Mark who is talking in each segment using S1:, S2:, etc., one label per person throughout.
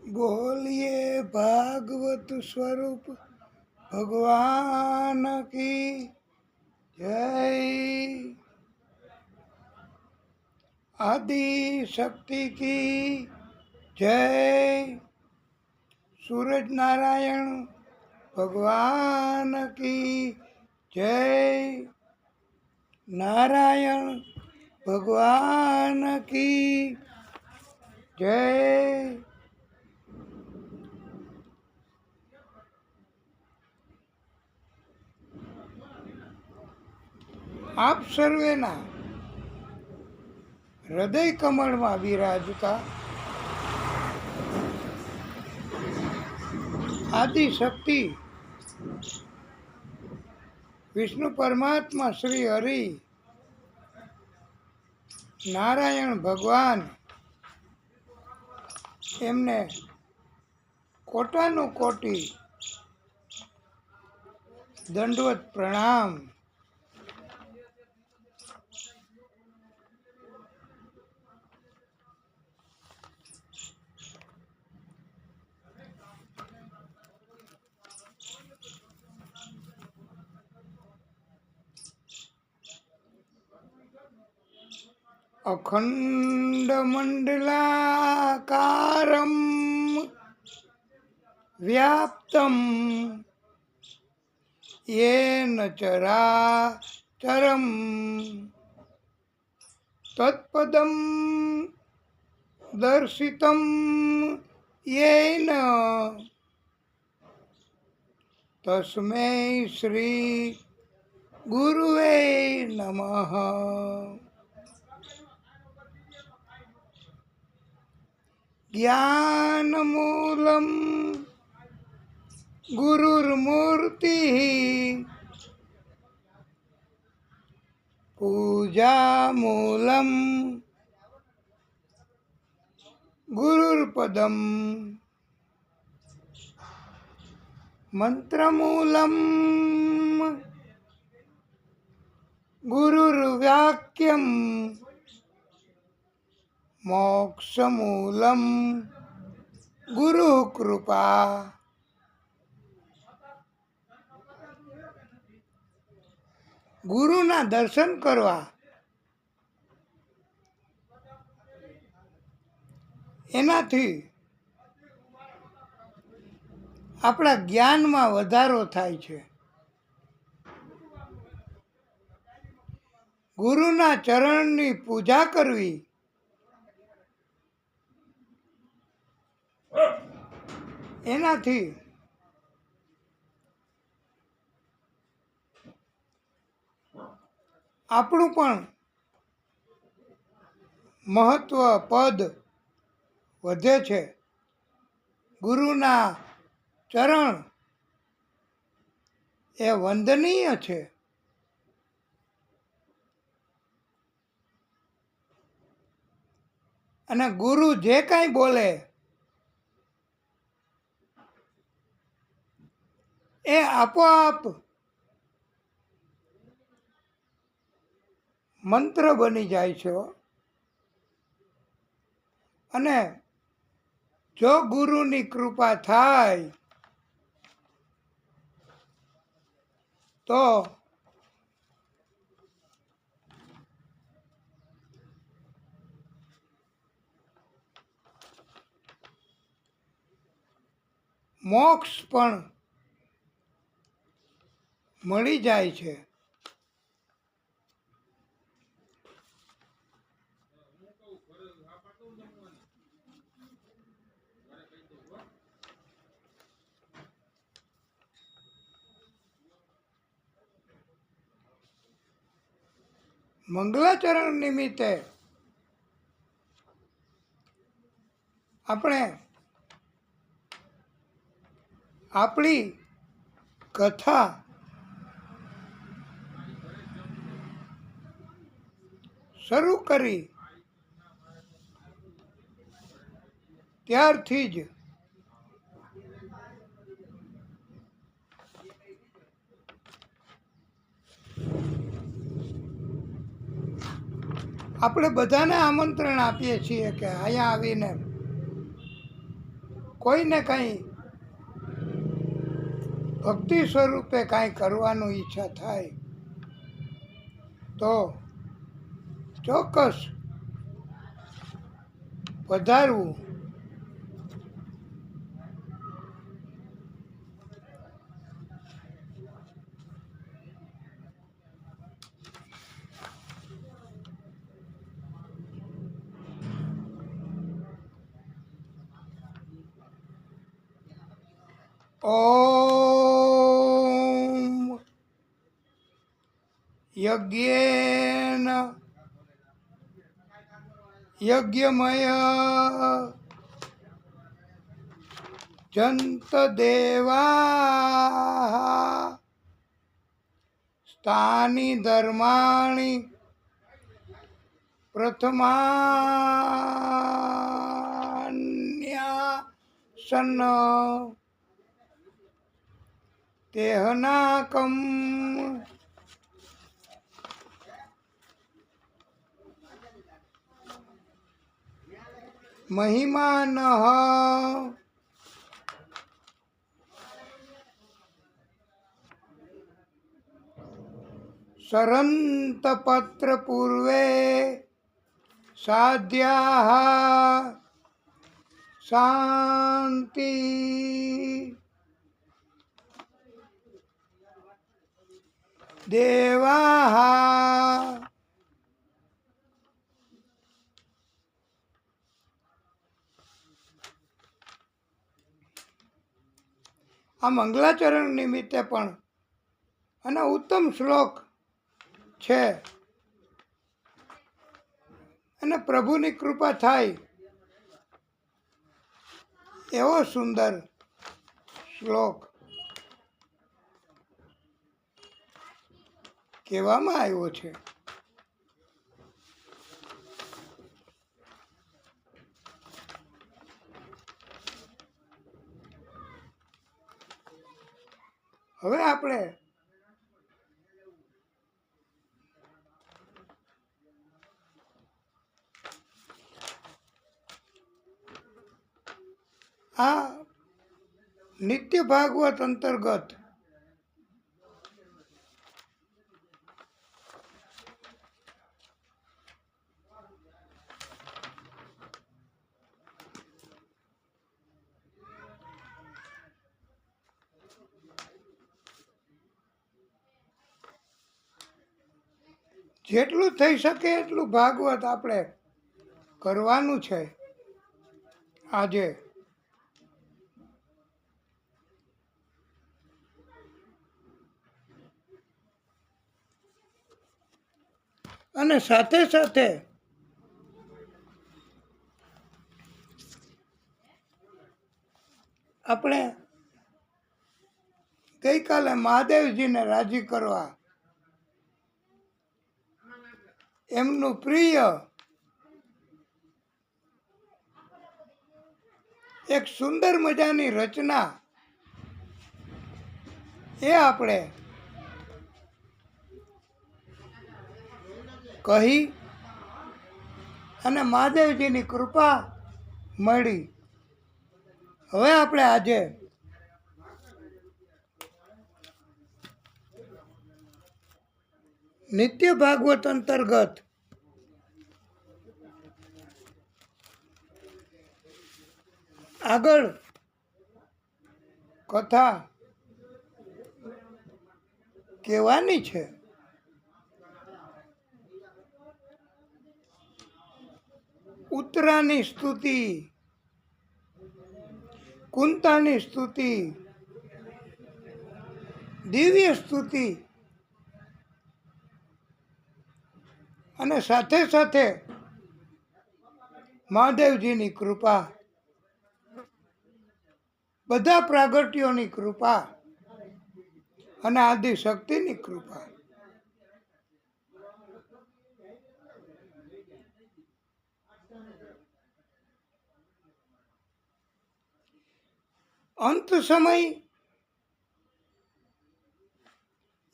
S1: बोलिए भागवत स्वरूप भगवान की जय। आदि शक्ति की जय। सूरज नारायण भगवान की जय। नारायण भगवान की जय। આપ સર્વેના હૃદય કમળમાં વિરાજતા આદિશક્તિ વિષ્ણુ પરમાત્મા શ્રી હરિ નારાયણ ભગવાન એમને કોટાનું કોટી દંડવત પ્રણામ। અખંડ મંડલાકારમ વ્યાપ્તમ येन चराचरम तत्पदम दर्शितम येन तस्मै श्री गुरुवे नमः। ज्ञानमूलम गुरुर्मूर्ति पूजामूलम गुरुर्पदम मंत्रमूलम गुरुर्वाक्यम मोक्षमूलम गुरुकृपा। ગુરુના દર્શન કરવા એનાથી આપણા જ્ઞાનમાં વધારો થાય છે। ગુરુના ચરણની પૂજા કરવી એનાથી આપણું પણ મહત્વ પદ વધે છે। ગુરુના ચરણ એ વંદનીય છે। અને ગુરુ જે કાંઈ બોલે એ આપોઆપ મંત્ર બની જાય છે। અને જો ગુરુની કૃપા થાય તો મોક્ષ પણ મળી જાય છે। મંગલાચરણ નિમિત્તે આપણે આપણી કથા શરૂ કરી ત્યારથી જ આપણે બધાને આમંત્રણ આપીએ છીએ કે અહીંયા આવીને કોઈને કંઈ ભક્તિ સ્વરૂપે કાંઈ કરવાનું ઈચ્છા થાય તો ચોક્કસ પધારવું. ઓમ યજ્ઞેન યજ્ઞમય જંત દેવા સ્થાની ધર્માણી પ્રથમાન્યાસન તેહનાકમ મહિમાનઃ સરંતપત્ર પૂર્વે સાધ્યાઃ શાંતિ દેવાઃ આ મંગલાચરણ નિમિત્તે પણ અને ઉત્તમ શ્લોક છે અને પ્રભુની કૃપા થાય એવો સુંદર શ્લોક કહેવામાં આવ્યો છે. હવે આપણે આ નિત્ય ભાગવત અંતર્ગત જેટલું થઈ શકે એટલું ભાગવત આપણે કરવાનું છે. આજે અને સાથે સાથે આપણે ગઈકાલે મહાદેવજીને રાજી કરવા એમનું પ્રિય એક સુંદર મજાની રચના એ આપણે કહી અને મહાદેવજીની કૃપા મળી. હવે આપણે આજે નિત્ય ભાગવત અંતર્ગત આગળ કથા કહેવાની છે. ઉત્તરાની સ્તુતિ, કુંતાની સ્તુતિ, દિવ્ય સ્તુતિ અને સાથે સાથે મહાદેવજીની કૃપા, બધા પ્રાગટ્યોની કૃપા અને આદિ શક્તિની કૃપા. અંત સમય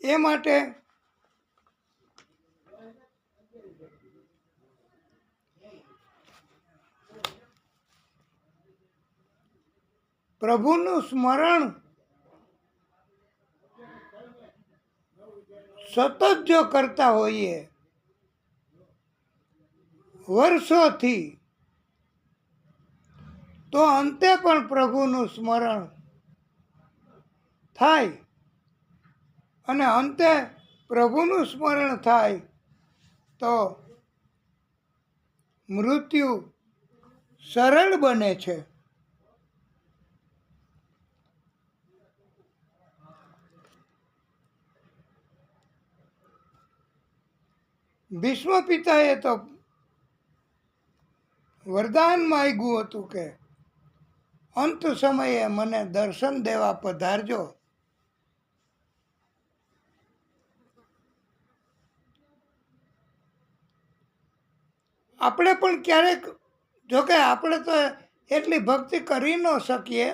S1: એ માટે પ્રભુનું સ્મરણ સતત જો કરતા હોઈએ વર્ષોથી, તો અંતે પણ પ્રભુનું સ્મરણ થાય. અને અંતે પ્રભુનું સ્મરણ થાય તો મૃત્યુ સરળ બને છે. ભીષ્મ પિતાએ તો વરદાન માંગ્યું હતું કે અંત સમયે મને દર્શન દેવા પધારજો. આપણે પણ ક્યારેક, જોકે આપણે તો એટલી ભક્તિ કરી ન શકીએ,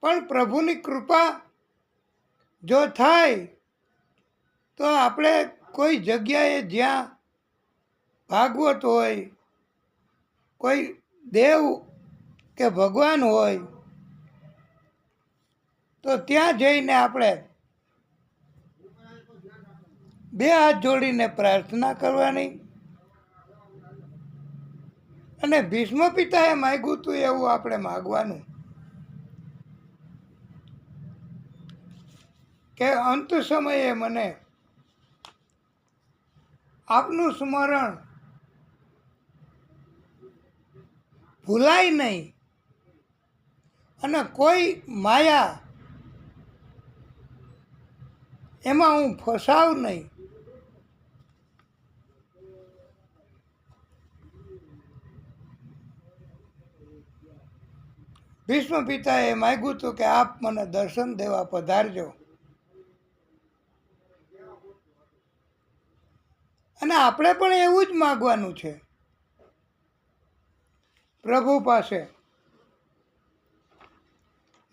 S1: પણ પ્રભુની કૃપા જો થાય તો આપણે કોઈ જગ્યાએ જ્યાં ભાગવત હોય, કોઈ દેવ કે ભગવાન હોય, તો ત્યાં જઈને આપણે બે હાથ જોડીને પ્રાર્થના કરવાની. અને ભીષ્મ પિતાએ માગ્યું હતું એવું આપણે માગવાનું કે અંત સમયે મને આપનું સ્મરણ ભૂલાય નહીં અને કોઈ માયા એમાં હું ફસાવ નહીં. ભીષ્મ પિતાએ માગ્યું હતું કે આપ મને દર્શન દેવા પધારજો. અને આપણે પણ એવું જ માગવાનું છે પ્રભુ પાસે.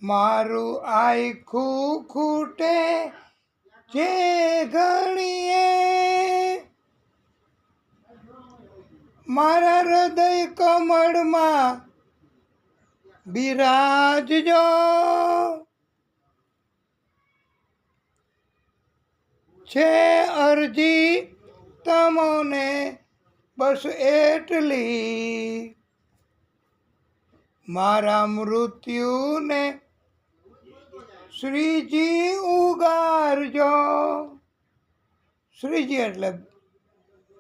S1: મારું આખું ખૂટે જે ઘણીએ, મારા હૃદય કમળમાં બિરાજજો. છે અરજી તમોને બસ એટલી, મારા મૃત્યુને શ્રીજી ઉગારજો. શ્રીજી એટલે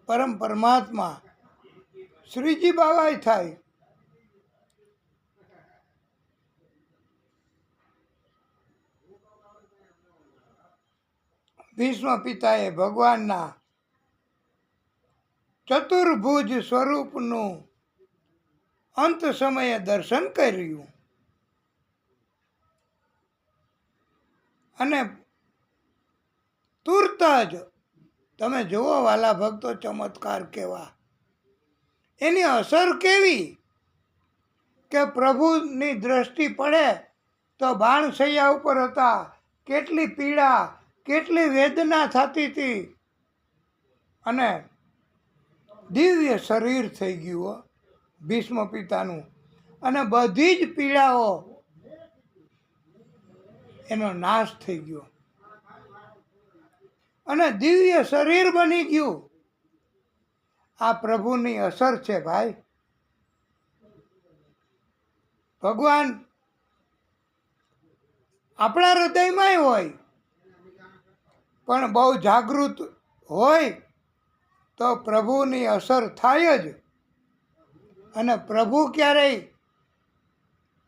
S1: પરમ પરમાત્મા, શ્રીજી બાવાય થાય. ભીષ્મ પિતાએ ભગવાનના ચતુર્ભુજ સ્વરૂપનું અંત સમયે દર્શન કર્યું. અને તુરત જ તમે જુઓ વાલા ભક્તો, ચમત્કાર કેવા, એની અસર કેવી કે પ્રભુની દ્રષ્ટિ પડે તો બાણશૈયા ઉપર હતા, કેટલી પીડા, કેટલી વેદના થતી હતી, અને દિવ્ય શરીર થઈ ગયું ભીષ્મ પિતાનું. અને બધી જ પીડાઓ એનો નાશ થઈ ગયો અને દિવ્ય શરીર બની ગયું. આ પ્રભુની અસર છે ભાઈ. ભગવાન આપણા હૃદયમાંય હોય, પણ બહુ જાગૃત હોય તો પ્રભુની અસર થાય જ. અને પ્રભુ ક્યારેય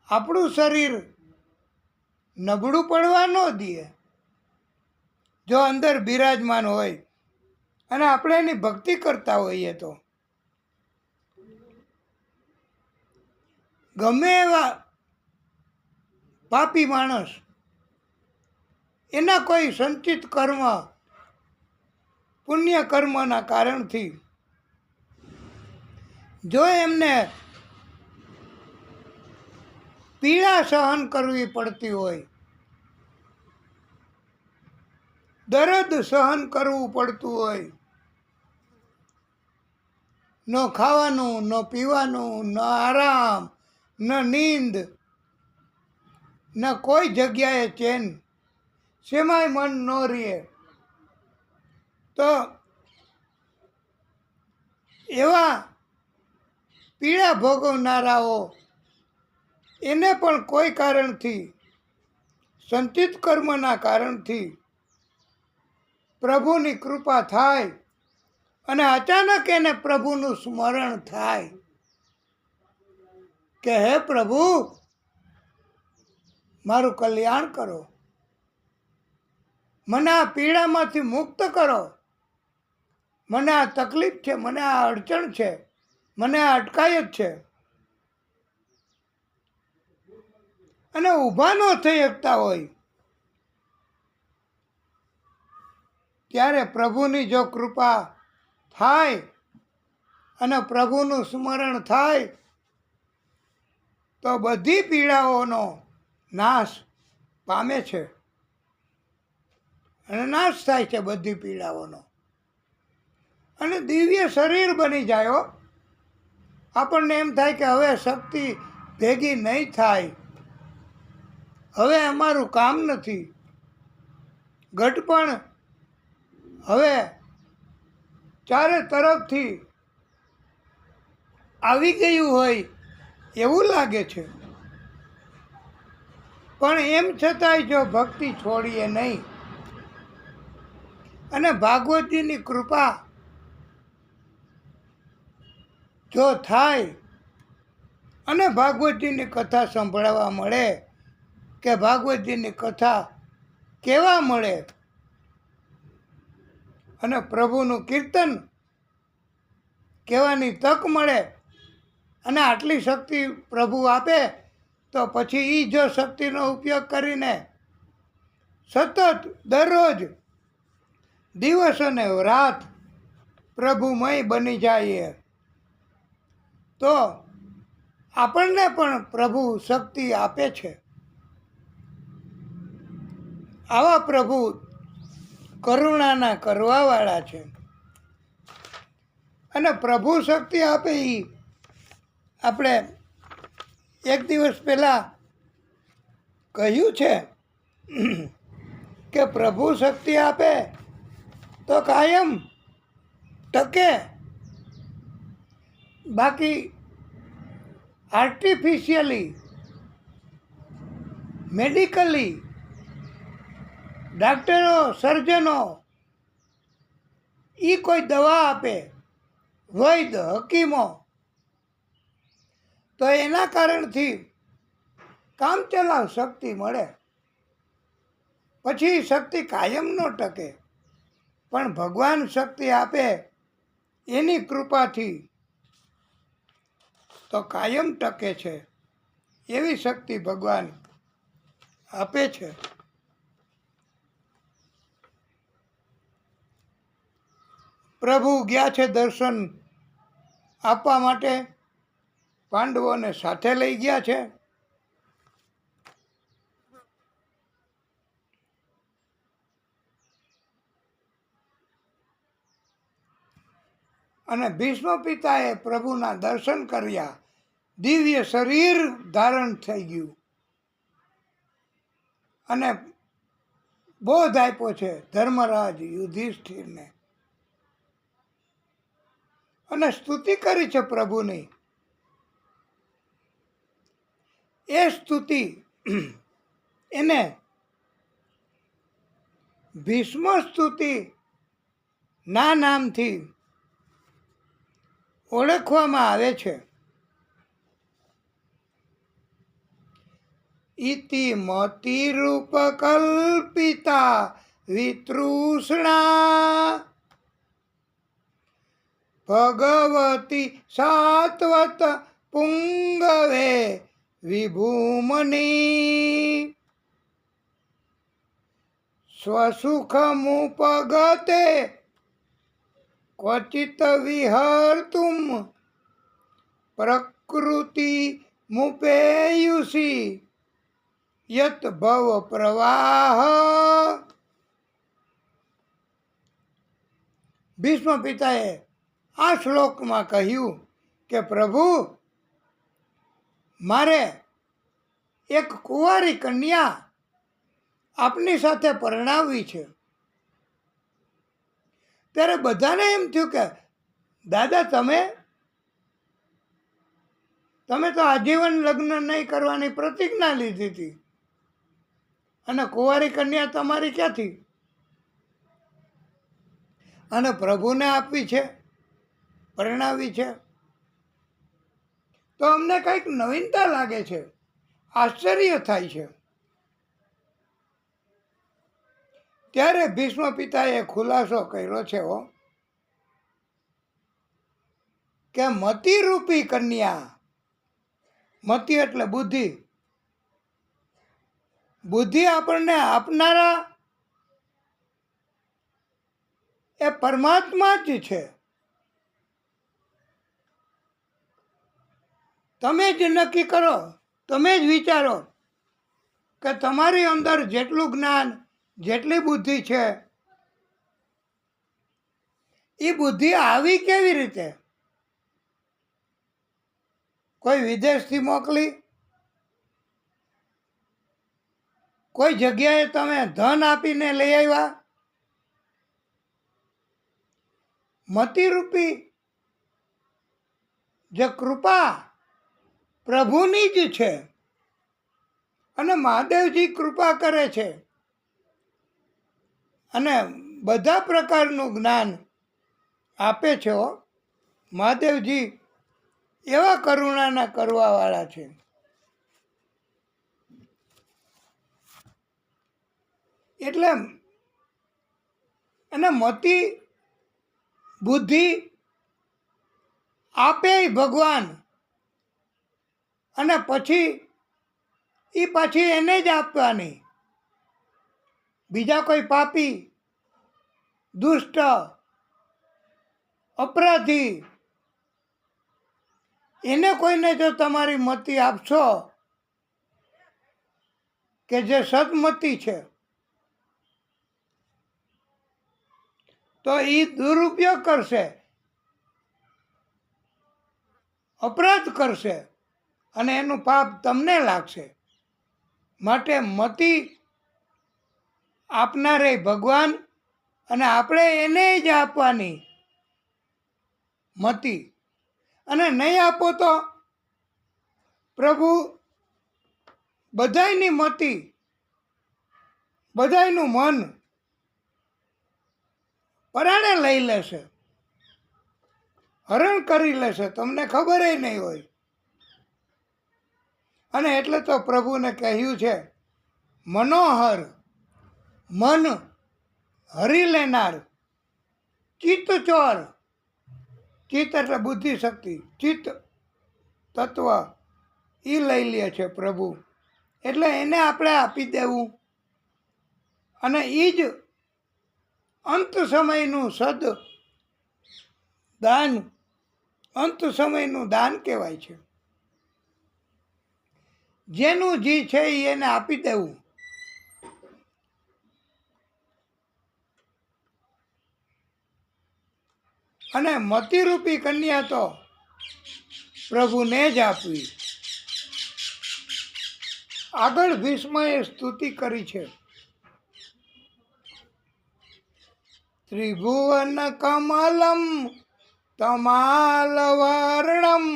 S1: આપણું શરીર નબળું પડવા ન દે. જો અંદર બિરાજમાન હોય અને આપણે એની ભક્તિ કરતા હોઈએ તો ગમે એવા પાપી માણસ એના કોઈ સંચિત કર્મ, પુણ્ય કર્મના કારણથી જો એમને પીડા સહન કરવી પડતી હોય, દર્દ સહન કરવું પડતું હોય, ન ખાવાનું, ન પીવાનું, ન આરામ, ન નીંદ, ન કોઈ જગ્યાએ ચેન, શેમાંય મન ન રહે. તો એવા પીડા ભોગવનારાઓ એને પણ કોઈ કારણથી, સંચિત કર્મના કારણથી પ્રભુની કૃપા થાય અને અચાનક એને પ્રભુનું સ્મરણ થાય કે હે પ્રભુ, મારું કલ્યાણ કરો, મને આ પીડામાંથી મુક્ત કરો, મને આ તકલીફ છે, મને આ અડચણ છે, મને આ અટકાયત છે, અને ઊભા ન થઈ શકતા હોય ત્યારે પ્રભુની જો કૃપા થાય અને પ્રભુનું સ્મરણ થાય તો બધી પીડાઓનો નાશ પામે છે અને નાશ થાય છે બધી પીડાઓનો, અને દિવ્ય શરીર બની જાય હો. આપણને એમ થાય કે હવે શક્તિ ભેગી નહીં થાય, હવે અમારું કામ નથી, ઘટપણ હવે ચારે તરફથી આવી ગયું હોય એવું લાગે છે. પણ એમ છતાંય જો ભક્તિ છોડીએ નહીં અને ભાગવતજીની કૃપા જો થાય અને ભાગવતજીની કથા સંભળાવવા મળે કે ભાગવતજીની કથા કેવા મળે અને પ્રભુનું કીર્તન કહેવાની તક મળે અને આટલી શક્તિ પ્રભુ આપે તો પછી એ જો શક્તિનો ઉપયોગ કરીને સતત દરરોજ દિવસ અને રાત પ્રભુમય બની જાય તો આપણને પણ પ્રભુ શક્તિ આપે છે. આવા પ્રભુ કરુણાના કરવાવાળા છે અને પ્રભુ શક્તિ આપે એ આપણે એક દિવસ પહેલાં કહ્યું છે કે પ્રભુ શક્તિ આપે તો કાયમ ટકે, બાકી આર્ટિફિશિયલી મેડિકલી ડાક્ટરો સર્જનો એ કોઈ દવા આપે, વૈદ્ય હકીમો, તો એના કારણથી કામચલાઉ શક્તિ મળે, પછી શક્તિ કાયમ ન ટકે. પણ ભગવાન શક્તિ આપે એની કૃપાથી તો કાયમ ટકે છે. એવી શક્તિ ભગવાન આપે છે. પ્રભુ ગયા છે દર્શન આપવા માટે, પાંડવોને સાથે લઈ ગયા છે. અને ભીષ્મ પિતાએ પ્રભુના દર્શન કર્યા, દિવ્ય શરીર ધારણ થઈ ગયું અને બોધ આપ્યો છે ધર્મરાજ યુધિષ્ઠિરને અને સ્તુતિ કરી છે પ્રભુની. એ સ્તુતિ એને ભીષ્મ સ્તુતિ ના નામથી ઓળખવામાં આવે છે. ઇતિ મતિરૂપ કલ્પિતા વિતૃષ્ણા ભગવતી સાત્વત પુંગવે વિભૂમની સ્વસુખમુપગતે ક્વચિત વિહર્તુમ પ્રકૃતિ મુપેયુષી યત ભવ પ્રવાહ. ભીષ્મ પિતાએ આ શ્લોકમાં કહ્યું કે પ્રભુ, મારે એક કુંવારી કન્યા આપની સાથે પરણાવવી છે. ત્યારે બધાને એમ થયું કે દાદા તમે તો આજીવન લગ્ન નહીં કરવાની પ્રતિજ્ઞા લીધી હતી, અને કુંવારી કન્યા તમારી ક્યાંથી? અને પ્રભુને આપવી છે, પરણાવી છે. તો અમને કંઈક નવીનતા લાગે છે, આશ્ચર્ય થાય છે. ત્યારે ભીષ્મ પિતાએ ખુલાસો કર્યો છે કે મતિરૂપી કન્યા, મતિ એટલે બુદ્ધિ, બુદ્ધિ આપણને આપનારા એ પરમાત્મા જ છે. તમે જ નક્કી કરો, તમે જ વિચારો કે તમારી અંદર જેટલું જ્ઞાન, જેટલી બુદ્ધિ છે, એ બુદ્ધિ આવી કેવી રીતે? કોઈ વિદેશથી મોકલી? કોઈ જગ્યાએ તમે ધન આપીને લઈ આવ્યા? મતિરૂપી જે કૃપા પ્રભુની જ છે, અને મહાદેવજી કૃપા કરે છે, અને બધા પ્રકારનું જ્ઞાન આપે છે. મહાદેવજી એવા કરુણાના કરવાવાળા છે. એટલે અને મતિ બુદ્ધિ આપે ભગવાન, અને પાછી એને જ આપવાની. બીજા કોઈ પાપી, દુષ્ટ, અપરાધી એને કોઈને જો તમારી મતિ આપશો કે જે સદમતિ છે, તો એ દુરુપયોગ કરશે, અપરાધ કરશે, અને એનું પાપ તમને લાગશે. માટે મતિ આપનારે ભગવાન, અને આપણે એને જ આપવાની મતિ. અને નહીં આપો તો પ્રભુ બધાયની મતિ, બધાયનું મન પરાણે લઈ લેશે, હરણ કરી લેશે, તમને ખબર નહીં હોય. અને એટલે તો પ્રભુને કહ્યું છે, મનોહર, મન હરી લેનાર, ચિત્ત ચોર. ચિત્ત એટલે બુદ્ધિ શક્તિ, ચિત્ત તત્વ એ લઈ લે છે પ્રભુ. એટલે એને આપણે આપી દેવું, અને એ જ અંત સમયનું દાન, અંત સમયનું દાન કહેવાય છે. જેનું જી છે એને આપી દેવું. અને મતિરૂપી કન્યા તો પ્રભુને જ આપવી. આગળ ભીષ્મએ સ્તુતિ કરી છે, ત્રિભુવન કમલમ તમાલવર્ણમ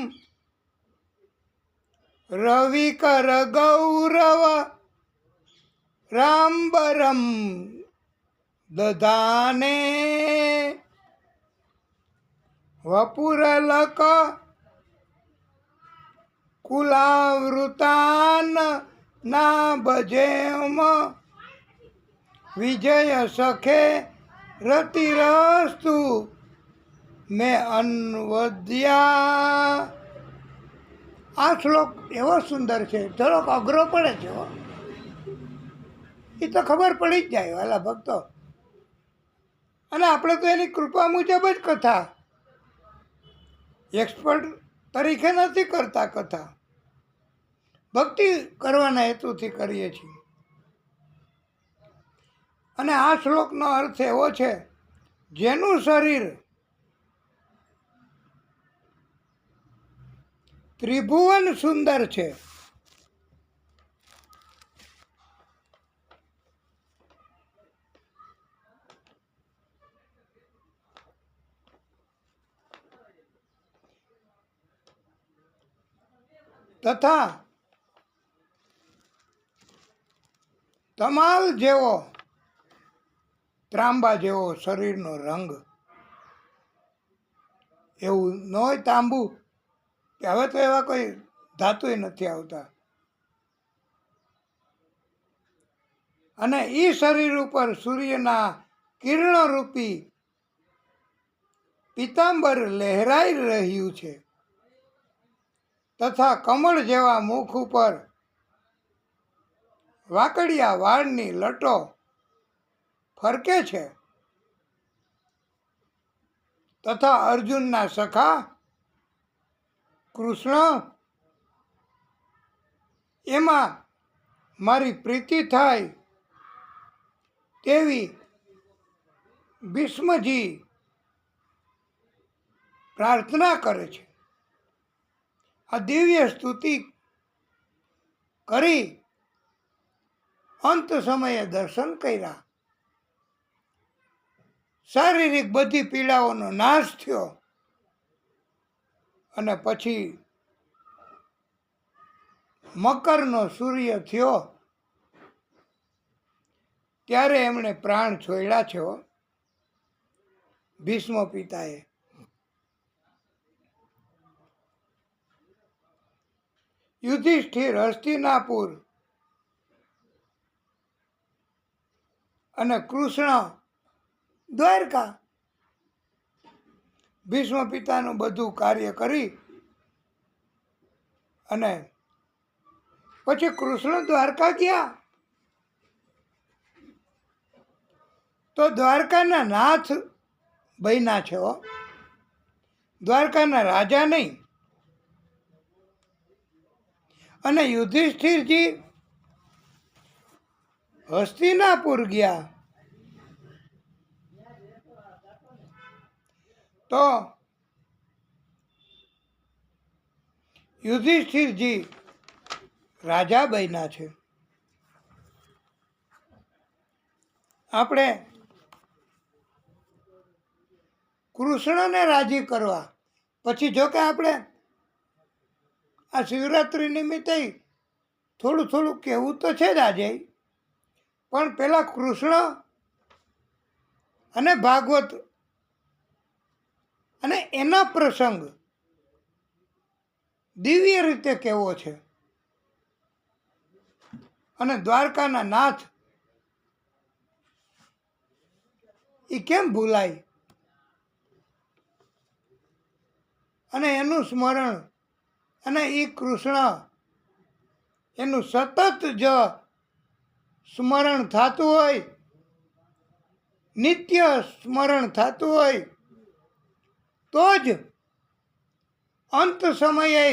S1: રવિકર ગૌરવ રામ્બરમ દધાને વપુરલક કુલાવૃતાન ના ભજેમ વિજય સખે રતિરસ્તુ મેં અન્વદ્યા. આ શ્લોક એવો સુંદર છે, થોડોક અઘરો પડે છે. એ તો ખબર પડી જ જાય વાલા ભક્તો. અને આપણે તો એની કૃપા મુજબ જ કથા, એક્સપર્ટ તરીકે નથી કરતા કથા, ભક્તિ કરવાના હેતુથી કરીએ છીએ. અને આ શ્લોકનો અર્થ એવો છે, જેનું શરીર ત્રિભુવન સુંદર છે. તથા તમાલ જેવો ત્રાંબા જેવો શરીરનો રંગ. એવું ન હોય તાંબુ, કે હવે તો એવા કોઈ ધાતુય નથી આવતા. અને એ શરીર ઉપર સૂર્યના કિરણોરૂપી પીતાંબર લહેરાઈ રહ્યું છે. તથા કમળ જેવા મુખ ઉપર વાકડિયા વાળની લટો ફરકે છે. તથા અર્જુનના સખા કૃષ્ણ, એમાં મારી પ્રીતિ થાય તેવી ભીષ્મજી પ્રાર્થના કરે છે. આ દિવ્ય સ્તુતિ કરી અંત સમયે દર્શન કર્યા. શારીરિક બધી પીડાઓનો નાશ થયો. અને પછી મકરનો સૂર્ય થયો ત્યારે એમણે પ્રાણ છોડ્યા છે ભીષ્મ પિતાએ. યુધિષ્ઠિર હસ્તિનાપુર અને કૃષ્ણ દ્વારકા. ભીષ્મ પિતાનું બધું કાર્ય કરી અને પછી કૃષ્ણ દ્વારકા ગયા. તો દ્વારકાના નાથ બન્યા છે, દ્વારકાના રાજા નહીં. અને યુધિષ્ઠિરજી હસ્તિનાપુર ગયા તો યુધિષ્ઠિરજી રાજા બન્યા છે. આપણે કૃષ્ણને રાજી કરવા પછી, જો કે આપણે આ શિવરાત્રિ નિમિત્તે થોડું થોડું કહેવું તો છે જ આજે, પણ પેલા કૃષ્ણ અને ભાગવત અને એના પ્રસંગ દિવ્ય રીતે કેવો છે. અને દ્વારકાના નાથ એ કેમ ભૂલાય. અને એનું સ્મરણ અને એ કૃષ્ણ એનું સતત જો સ્મરણ થતું હોય, નિત્ય સ્મરણ થતું હોય, તો જ અંત સમયે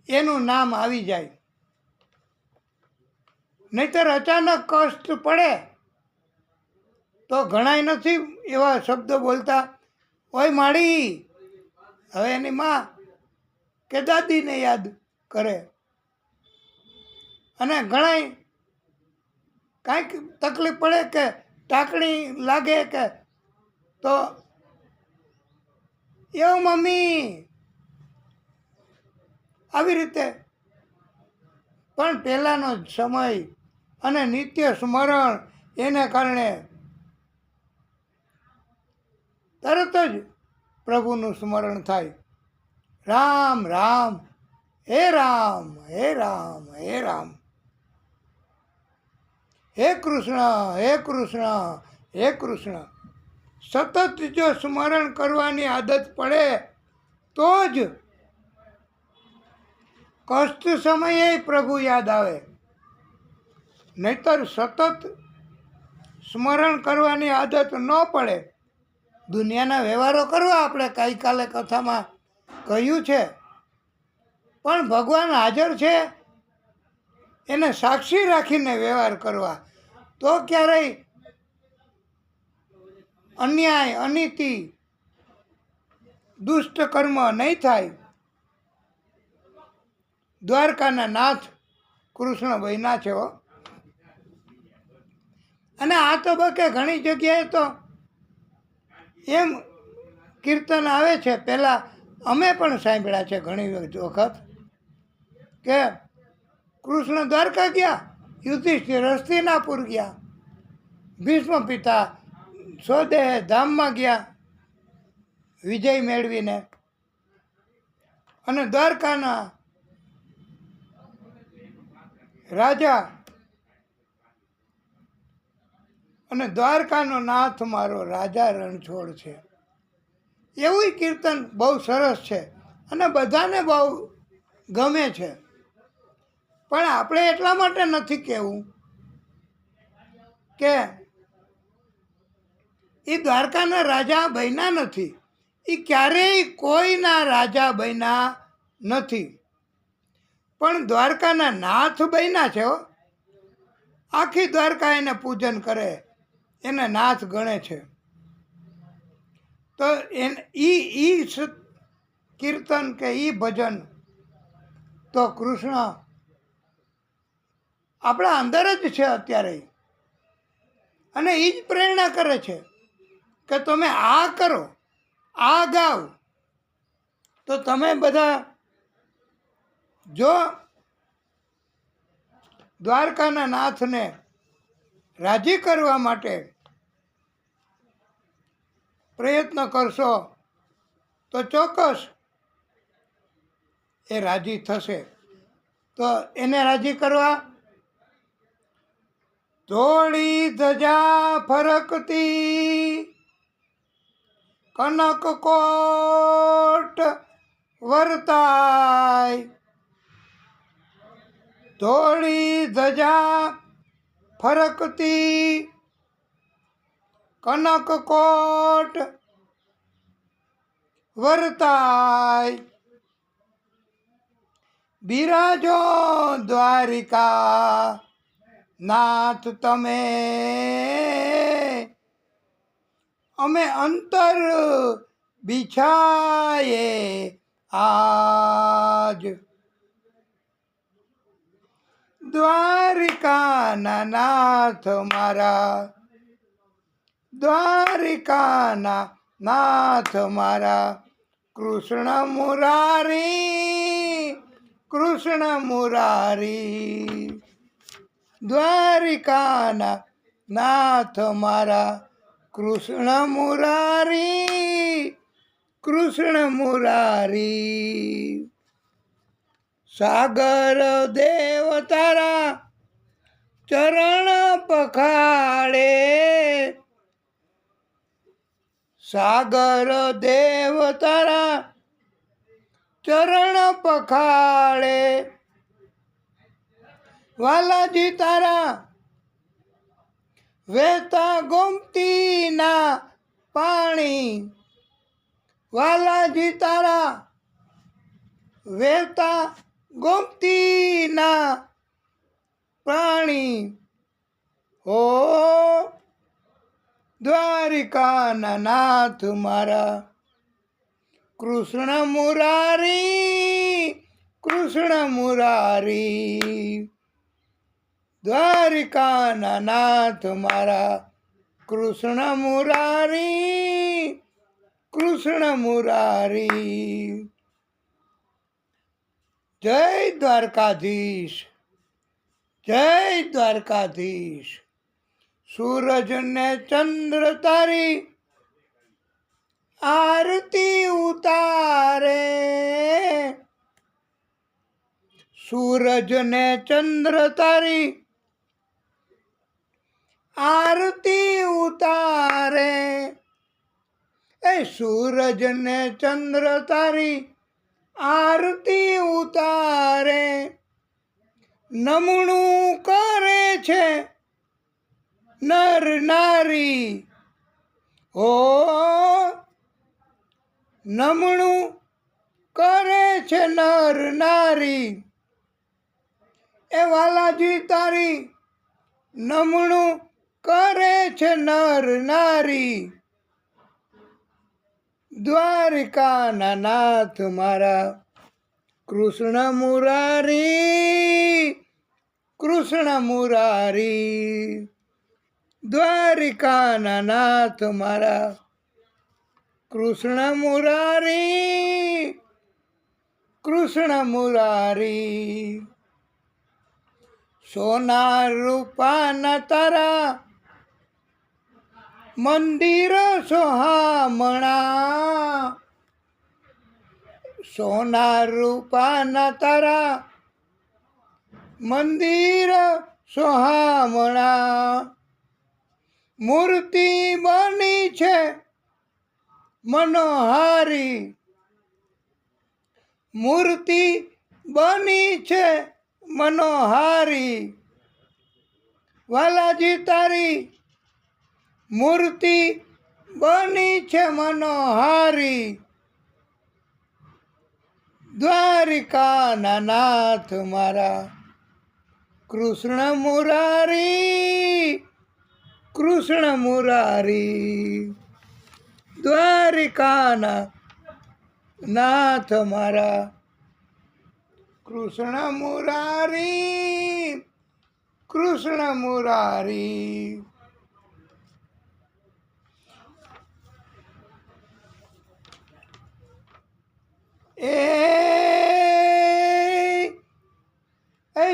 S1: એનું નામ આવી જાય. નહીતર અચાનક કષ્ટ પડે તો ઘણાય નથી એવા શબ્દો બોલતા, ઓય માળી, હવે એની માં કે દાદીને યાદ કરે. અને ઘણાય કાંઈક તકલીફ પડે કે ટાંકણી લાગે કે તો એવું મમ્મી, આવી રીતે. પણ પહેલાંનો સમય અને નિત્ય સ્મરણ એને કારણે તરત જ પ્રભુનું સ્મરણ થાય. રામ રામ, હે રામ, હે રામ, હે રામ, હે કૃષ્ણ, હે કૃષ્ણ, હે કૃષ્ણ. સતત જો સ્મરણ કરવાની આદત પડે તો જ કષ્ટ સમયે પ્રભુ યાદ આવે. નહીતર સતત સ્મરણ કરવાની આદત ન પડે. દુનિયાના વ્યવહારો કરવા આપણે ગઈકાલે કથામાં કહ્યું છે, પણ ભગવાન હાજર છે એને સાક્ષી રાખીને વ્યવહાર કરવા, તો ક્યારેય અન્યાય, અનીતિ, દુષ્ટ કર્મ નહીં થાય. દ્વારકાના નાથ કૃષ્ણ બન્યા છે હો. અને આ તબક્કે ઘણી જગ્યાએ તો એમ કીર્તન આવે છે, પહેલાં અમે પણ સાંભળ્યા છે ઘણી વખત, કે કૃષ્ણ દ્વારકા ગયા, યુધિષ્ઠિર હસ્તિનાપુર ગયા, ભીષ્મ પિતા સ્વદેહ ધામમાં ગયા વિજય મેળવીને, અને દ્વારકાના રાજા અને દ્વારકાનો નાથ મારો રાજા રણછોડ છે. એવું કીર્તન બહુ સરસ છે અને બધાને બહુ ગમે છે. પણ આપણે એટલા માટે નથી કહેવું કે એ દ્વારકાના રાજા બન્યા નથી, એ ક્યારેય કોઈના રાજા બન્યા નથી, પણ દ્વારકાના નાથ બન્યા છે હો. આખી દ્વારકા એને પૂજન કરે, એને નાથ ગણે છે. તો ઈ કીર્તન કે ઈ ભજન તો કૃષ્ણ આપણા અંદર જ છે અત્યારે, અને એ જ પ્રેરણા કરે છે કે તમે આ કરો, આ ગાઓ. તો તમે બધા જો દ્વારકાના નાથને રાજી કરવા માટે પ્રયત્ન કરશો તો ચોક્કસ એ રાજી થશે. તો એને રાજી કરવા ધોળી ધજા ફરકતી કનક કોટ વર્તાય, ધોળી ધજા ફરકતી કનક કોટ વર્તાય, બિરાજો દ્વારિકા નાથ તમે, અમે અંતર બિછાયે આજ, દ્વારિકાના નાથ મારા, દ્વારિકાના નાથ મારા, કૃષ્ણ મુરારી, કૃષ્ણ મુરારી, દ્વારિકાના નાથ મારા, કૃષ્ણ મુરારી, કૃષ્ણ મુરારી. સાગર દેવ તારા ચરણ પખાડે, સાગર દેવ તારા ચરણ પખાડે, વાલાજી તારા વહેતા ગોમતીના પાણી, વાલાજી તારા વહેતા ગોમતીના પાણી, હો દ્વારિકાના નાથ મારા, કૃષ્ણ મુરારી, કૃષ્ણ મુરારી, દ્વારિકાના નાથ મારા, કૃષ્ણ મુરારી, કૃષ્ણ મુરારી. જય દ્વારકાધીશ, જય દ્વારકાધીશ. સૂરજ ને ચંદ્ર તારી આરતી ઉતારે, સૂરજ ને ચંદ્ર તારી આરતી ઉતારે, એ સૂરજ ને ચંદ્ર તારી આરતી ઉતારે, નમણું કરે છે નર નારી, હો નમણું કરે છે નર નારી, એ વાલાજી તારી નમણું કરે છે નર નારી, દ્વારિકાના નાથ મારા, કૃષ્ણ મુરારી કૃષ્ણ મુરારી દ્વારિકાના નાથ મારા કૃષ્ણ મુરારી કૃષ્ણ મુરારી સોના રૂપાના તારા મંદિર સોહામણા સોના રૂપાના તારા મંદિર સોહામણા મૂર્તિ બની છે મનોહારી મૂર્તિ બની છે મનોહારી વાલાજી તારી મૂર્તિ બની છે મનોહારી દ્વારિકાના નાથ મારા કૃષ્ણ મુરારી કૃષ્ણ મુરારી દ્વારિકાના નાથ મારા કૃષ્ણ મુરારી કૃષ્ણ મુરારી એ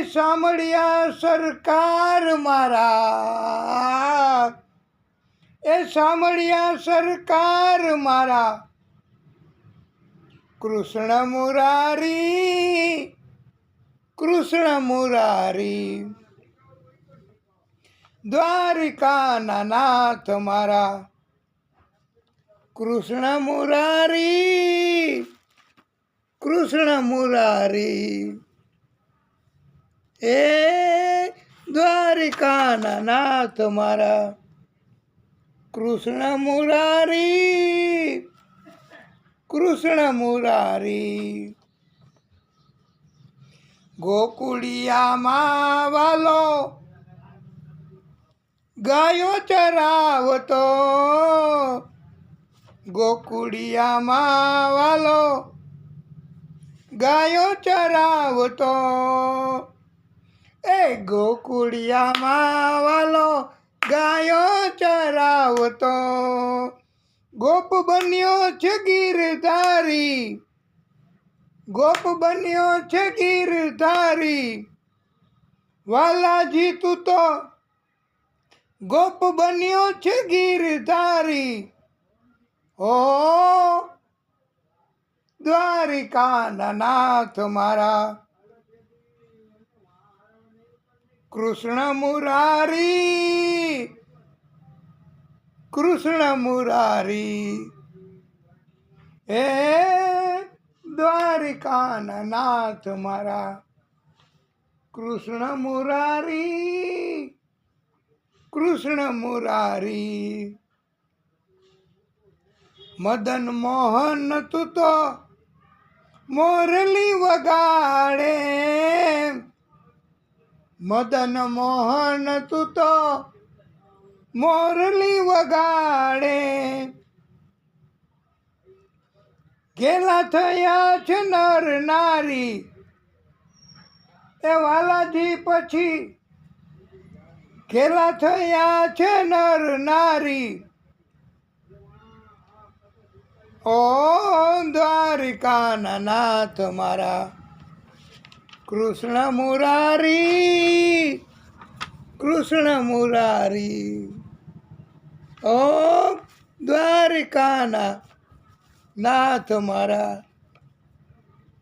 S1: સાંભળ્યા સરકાર મારા એ સાંભળ્યા સરકાર મારા કૃષ્ણ મુરારી કૃષ્ણ મુરારી દ્વારિકાના નાથ મારા કૃષ્ણ મુરારી કૃષ્ણ મુરારી એ દ્વારિકાના નાથ મારા કૃષ્ણ મુરારી કૃષ્ણ મુરારી ગોકુળિયામાં વાલો ગાયો ચરાવતો ગોકુળિયામાં વાલો ગાયો ચરાવતો એ ગોકુળિયામાં વાલો ગાયો ચરાવતો ગોપ બન્યો છે ગીરધારી ગોપ બન્યો છે ગીરધારી વાલાજી તું તો ગોપ બન્યો છે ગીરધારી ઓ દ્વારિકાના નાથ મારા કૃષ્ણ મુરારી કૃષ્ણ મુરારી એ દ્વારિકાના નાથ મારા કૃષ્ણ મુરારી કૃષ્ણ મુરારી મદન મોહન તું તો મોરલી વગાડે મદન મોહન તું તો મોરલી વગાડે ઘેલા થયા છે નર નારી એ વાલાજી પછી ઘેલા થયા છે નર નારી ઓ દ્વારિકાના નાથ મારા કૃષ્ણ મુરારી કૃષ્ણ મુરારી ઓ દ્વારિકાના નાથ મારા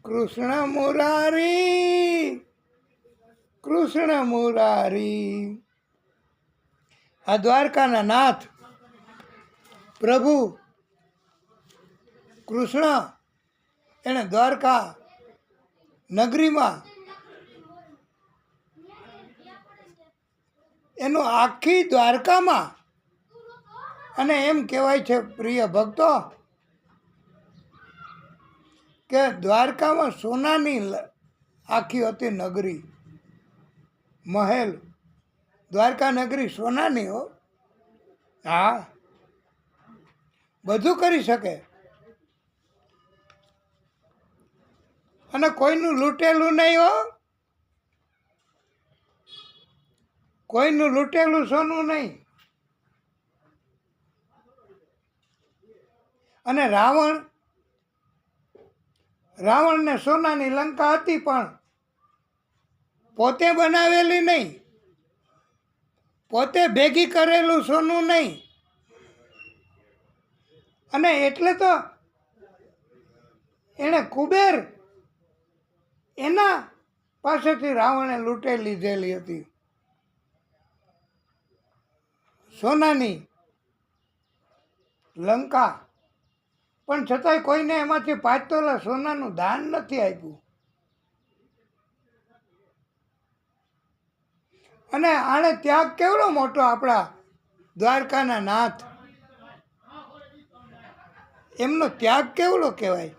S1: કૃષ્ણ મુરારી કૃષ્ણ મુરારી આ દ્વારકાના નાથ પ્રભુ કૃષ્ણ એણે દ્વારકા નગરીમાં એનું આખી દ્વારકામાં અને એમ કહેવાય છે પ્રિય ભક્તો કે દ્વારકામાં સોનાની આખી હતી નગરી મહેલ દ્વારકા નગરી સોનાની હો હા બધું કરી શકે અને કોઈનું લૂંટેલું નહીં હો, કોઈનું લૂંટેલું સોનું નહીં. અને રાવણને સોનાની લંકા હતી, પણ પોતે બનાવેલી નહીં, પોતે ભેગી કરેલું સોનું નહીં. અને એટલે તો એણે કુબેર એના પાસેથી રાવણે લૂંટે લીધેલી હતી સોનાની લંકા, પણ છતાંય કોઈને એમાંથી 5 તોલા સોનાનું દાન નથી આપ્યું. અને આણે ત્યાગ કેવડો મોટો, આપણા દ્વારકાના નાથ, એમનો ત્યાગ કેવડો કહેવાય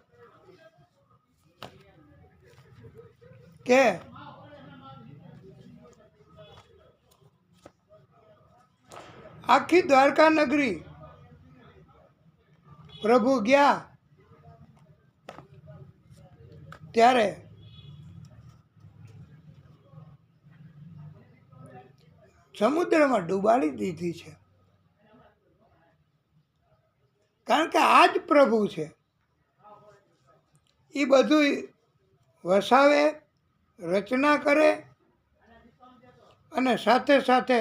S1: કે આખી દ્વારકા નગરી પ્રભુ ગયા ત્યારે સમુદ્રમાં ડૂબાડી દીધી છે. કારણ કે આ જ પ્રભુ છે. એ બધું વસાવે, રચના કરે અને સાથે સાથે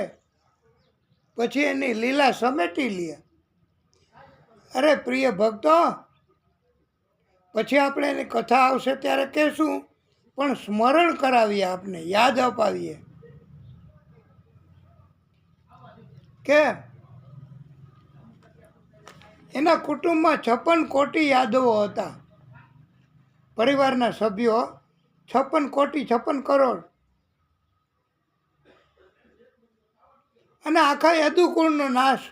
S1: પછી એની લીલા સમેટી લે. અરે પ્રિય ભક્તો, પછી આપણે એની કથા આવશે ત્યારે કહેશું, પણ સ્મરણ કરાવીએ, આપને યાદ અપાવીએ કે એના કુટુંબમાં 56 કોટી યાદવો હતા. પરિવારના સભ્યો 56 કોટી, 56 કરોડ. અને આખા યદુકુળનો નાશ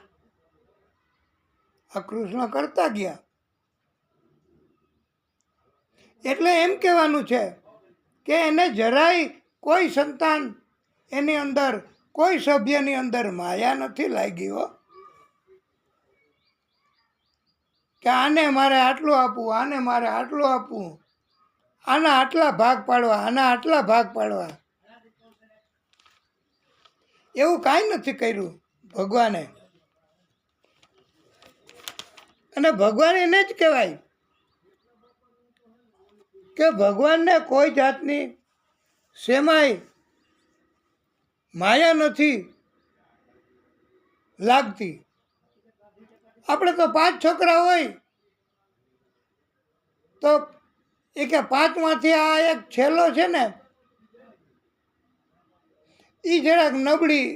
S1: આ કૃષ્ણ કરતા ગયા. એટલે એમ કહેવાનું છે કે એને જરાય કોઈ સંતાન, એની અંદર કોઈ સભ્યની અંદર માયા નથી લાગી હો, કે આને મારે આટલું આપવું, આને મારે આટલું આપવું, આના આટલા ભાગ પાડવા, આના આટલા ભાગ પાડવા. એવું કાંઈ નથી કર્યું ભગવાને. અને ભગવાન એને જ કહેવાય કે ભગવાનને કોઈ જાતની શેમાય માયા નથી લાગતી. આપણે તો 5 છોકરા હોય તો એ કે 5માંથી આ એક છેલ્લો છે ને, એ જરાક નબળી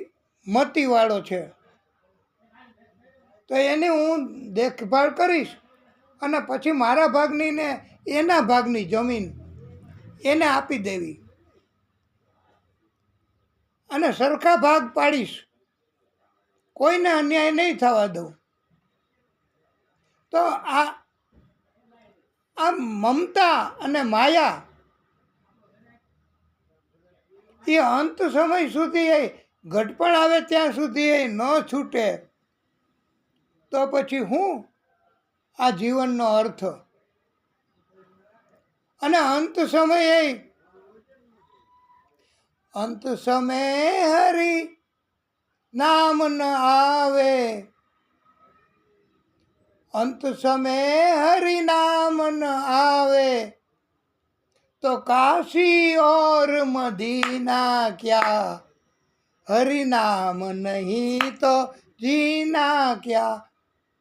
S1: મતીવાળો છે, તો એની હું દેખભાળ કરીશ અને પછી મારા ભાગની ને એના ભાગની જમીન એને આપી દેવી અને સરખા ભાગ પાડીશ, કોઈને અન્યાય નહીં થવા દઉં. તો આ મમતા અને માયા એ અંત સમય સુધી એ ઘટપણ આવે ત્યાં સુધી એ ન છૂટે. તો પછી હું આ જીવનનો અર્થ. અને અંત સમયે હરી નામ ન આવે, અંત સમયે હरि नाम न आवे तो काशी और मदीना क्या, हरि नाम नहीं तो जीना क्या,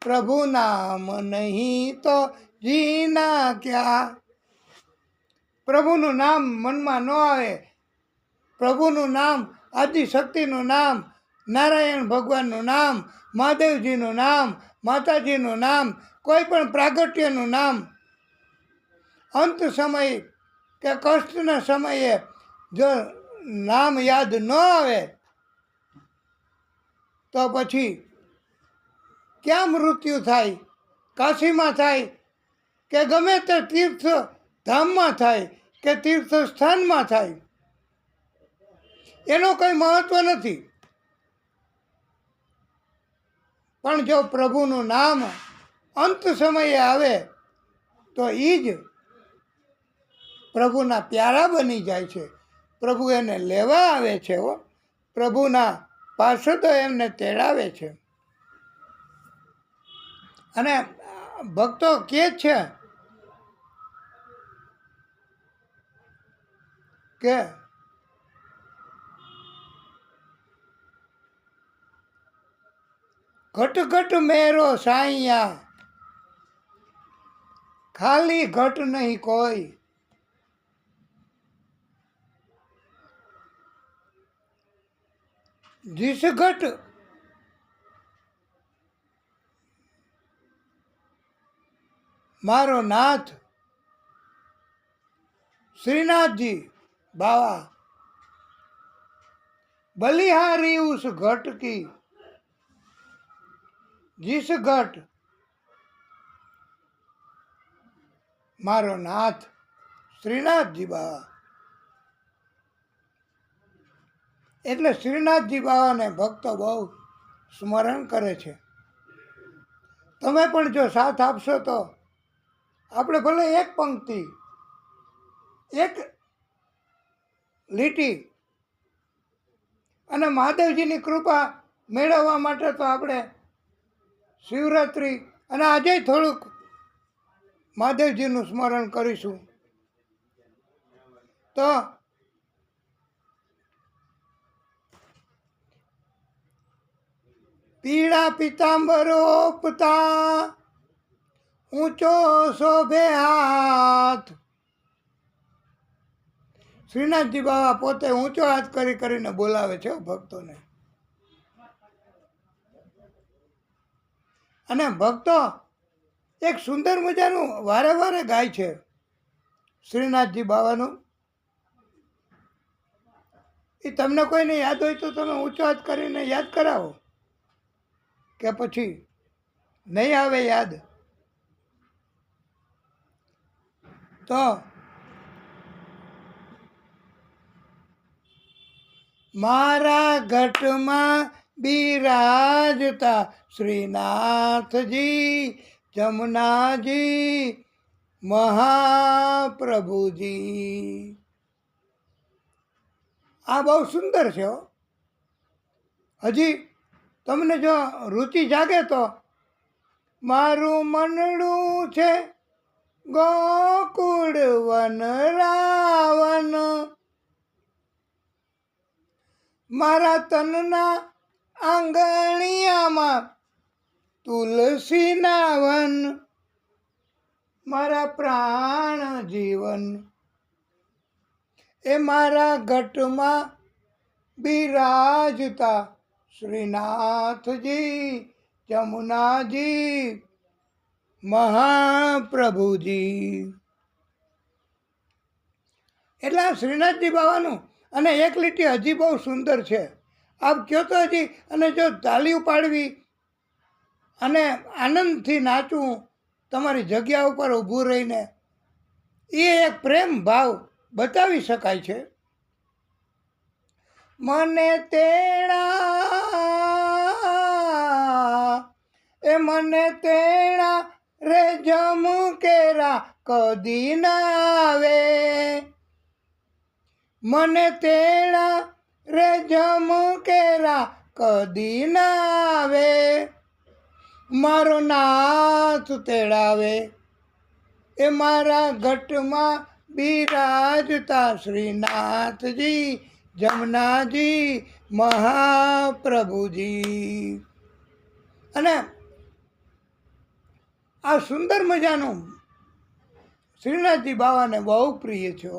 S1: प्रभु नाम नहीं तो जीना क्या. પ્રભુનું નામ મનમાં ન આવે, પ્રભુનું નામ, આદિશક્તિનું નામ, નારાયણ ભગવાનનું નામ, મહાદેવજીનું નામ, માતાજીનું નામ, કોઈ પણ પ્રાગટ્યનું નામ અંત સમયે કે કષ્ટના સમયે જો નામ યાદ ન આવે તો પછી ક્યાં મૃત્યુ થાય, કાશીમાં થાય કે ગમે તે તીર્થ ધામમાં થાય કે તીર્થ સ્થાનમાં થાય, એનો કંઈ મહત્વ નથી. પણ જો પ્રભુનું નામ અંત સમયે આવે તો એ જ પ્રભુના પ્યારા બની જાય છે. પ્રભુ એને લેવા આવે છે. પ્રભુના પાર્ષદો એમને તેડાવે છે. અને ભક્તો કહે છે કે ઘટ ઘટ મેરો સાઈયા, ખાલી ઘટ નહીં કોઈ. जिस घट मारो नाथ श्रीनाथ जी बाबा, बलिहारी उस घट की, जिस घट मारो नाथ श्रीनाथ जी बाबा. એટલે શ્રીનાથજી બાવાને ભક્તો બહુ સ્મરણ કરે છે. તમે પણ જો સાથ આપશો તો આપણે ભલે એક પંક્તિ, એક લીટી અને મહાદેવજીની કૃપા મેળવવા માટે તો આપણે શિવરાત્રિ અને આજે થોડુંક મહાદેવજીનું સ્મરણ કરીશું. તો પીળા પિતાંબરો ઓપતા ઊંચો શોભે હાથ. શ્રીનાથજી બાબા પોતે ઊંચો હાથ કરીને બોલાવે છે ભક્તોને. અને ભક્તો એક સુંદર મજાનું વારે વારે ગાય છે શ્રીનાથજી બાવાનું. એ તમને કોઈને યાદ હોય તો તમે ઊંચો હાથ કરીને યાદ કરાવો, કે પછી નહીં આવે યાદ તો મારા ઘટમાં બિરાજતા શ્રીનાથજી જમનાજી મહાપ્રભુજી. આ બહુ સુંદર છે. હજી તમને જો રુચિ જાગે તો મારું મનડું છે ગોકુળ વન રાવન, મારા તનના આંગણિયામાં તુલસીના વન, મારા પ્રાણ જીવન એ મારા ઘટમાં બિરાજતા શ્રીનાથજી જમુનાજી મહાપ્રભુજી. એટલે આ શ્રીનાથજી બાવાનું. અને એક લીટી હજી બહુ સુંદર છે. આપ કહો તો હજી, અને જો તાલીઓ પાડવી અને આનંદથી નાચવું તમારી જગ્યા ઉપર ઊભું રહીને, એ એક પ્રેમ ભાવ બતાવી શકાય છે. મને તેડા એ મને તેડા રે જમકેરા કદી ના આવે, મને તેડા રે જમકેરા કદી ના આવે, મારો નાથ તેડાવે એ મારા ઘટમાં બિરાજતા શ્રીનાથજી જમનાજી મહાપ્રભુજી. અને આ સુંદર મજાનું શ્રીનાથજી બાવાને બહુ પ્રિય છે.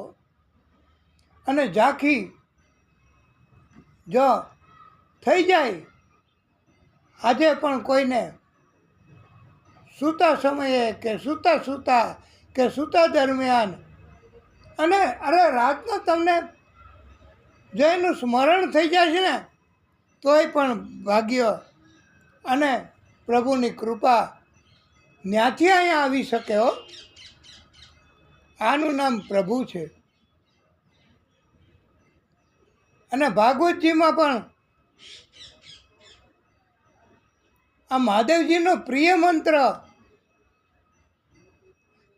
S1: અને ઝાંખી જો થઈ જાય આજે પણ કોઈને સૂતા સમયે કે સૂતા દરમિયાન, અને અરે રાતના તમને જો એનું સ્મરણ થઈ જાય છે ને તોય પણ ભાગ્ય અને પ્રભુની કૃપા ત્યાંથી અહીંયા આવી શકે. આનું નામ પ્રભુ છે. અને ભાગવતજીમાં પણ આ મહાદેવજીનો પ્રિય મંત્ર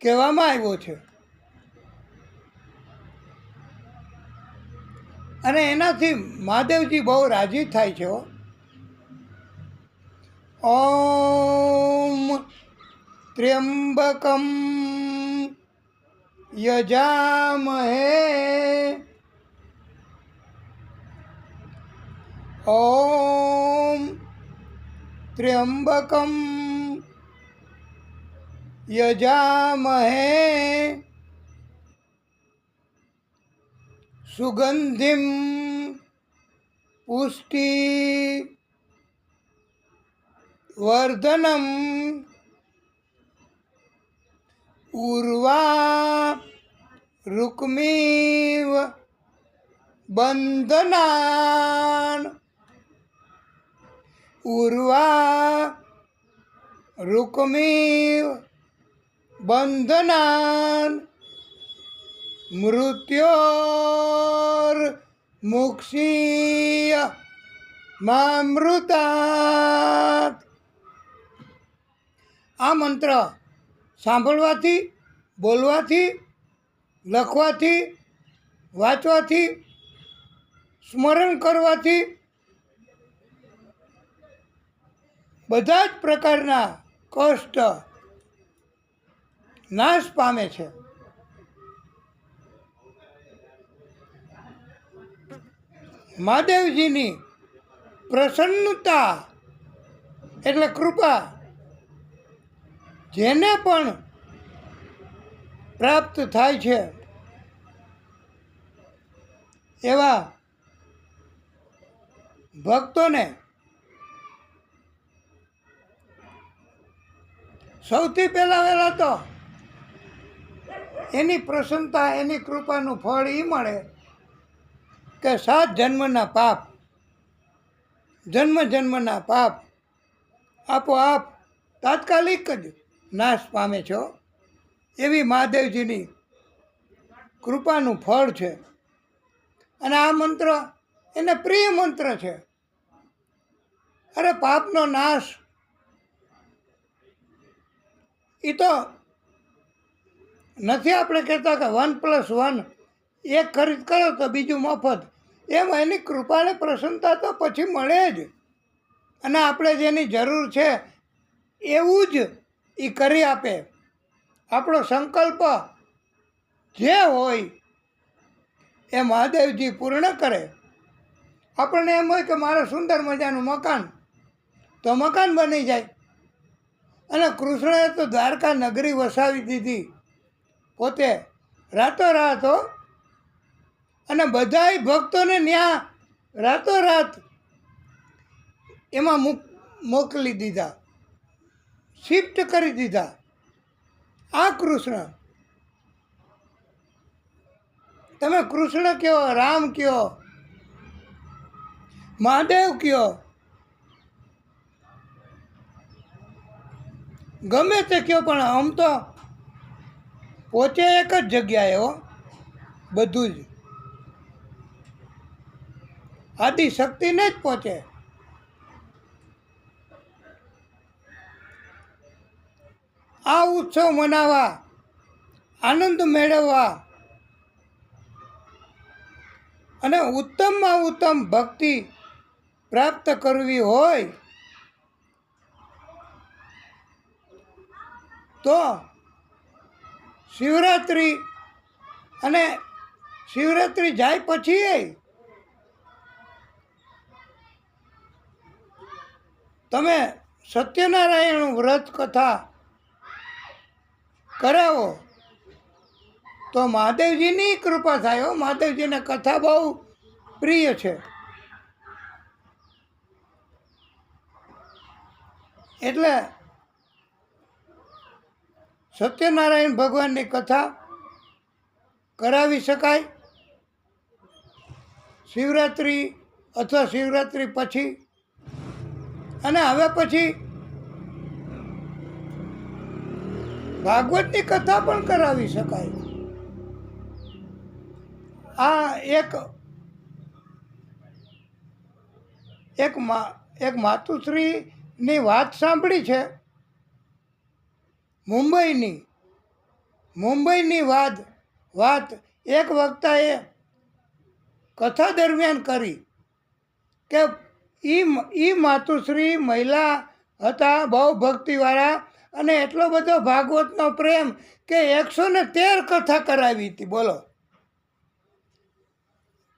S1: કહેવામાં આવ્યો છે. અને એનાથી મહાદેવજી બહુ રાજી થાય છે. ઓમ ત્ર્યંબકમ યજામહે ઓમ ત્ર્યંબકમ યજામહે સુગંધિમ પુષ્ટિ વર્ધનમ ઉર્વા રુક્મીવ બંધનાન ઉર્વા રુક્મીવ બંધનાન મૃત્યોર મુક્ષીય મામૃતાત. આ મંત્ર સાંભળવાથી, બોલવાથી, લખવાથી, વાંચવાથી, સ્મરણ કરવાથી બધા જ પ્રકારના કષ્ટ નાશ પામે છે. મહાદેવજીની પ્રસન્નતા એટલે કૃપા જેને પણ પ્રાપ્ત થાય છે એવા ભક્તોને સૌથી પહેલાં તો એની પ્રસન્નતા, એની કૃપાનું ફળ એ મળે કે 7 જન્મના પાપ, જન્મના પાપ આપોઆપ તાત્કાલિક જ નાશ પામે છે. એવી મહાદેવજીની કૃપાનું ફળ છે. અને આ મંત્ર એને પ્રિય મંત્ર છે. અરે પાપનો નાશ એ તો નથી આપણે કહેતા કે 1+1 એક ખરીદ કરો તો બીજું મફત. એમ એની કૃપાને પ્રસન્નતા તો પછી મળે જ. અને આપણે જેની જરૂર છે એવું જ એ કરી આપે. આપણો સંકલ્પ જે હોય એ મહાદેવજી પૂર્ણ કરે. આપણને એમ હોય કે મારે સુંદર મજાનું મકાન, તો મકાન બની જાય. અને કૃષ્ણએ તો દ્વારકા નગરી વસાવી દીધી પોતે રાતોરાત. અને બધાય ભક્તોને ત્યાં રાતોરાત એમાં મોકલી દીધા, શિફ્ટ કરી દીધા. આ કૃષ્ણ, તમે કૃષ્ણ કયો, રામ કયો, મહાદેવ કયો, ગમે તે કયો, પણ આમ તો પહોંચે એક જ જગ્યાએ હો બધું જ. આદિશક્તિને જ પહોંચે. આ ઉત્સવ મનાવવા, આનંદ મેળવવા અને ઉત્તમમાં ઉત્તમ ભક્તિ પ્રાપ્ત કરવી હોય તો શિવરાત્રિ અને શિવરાત્રિ જાય પછી તમે સત્યનારાયણ વ્રત કથા કરાવો તો મહાદેવજીની કૃપા થાય. મહાદેવજીને કથા બહુ પ્રિય છે. એટલે સત્યનારાયણ ભગવાનની કથા કરાવી શકાય શિવરાત્રિ અથવા શિવરાત્રિ પછી. અને હવે પછી ભાગવતની કથા પણ કરાવી શકાય. આ એક માતુશ્રીની વાત સાંભળી છે, મુંબઈની વાત. એક વક્તાએ કથા દરમિયાન કરી કે એ માતુશ્રી મહિલા હતા, બહુ ભક્તિવાળા, અને એટલો બધો ભાગવતનો પ્રેમ કે 113 કથા કરાવી હતી. બોલો,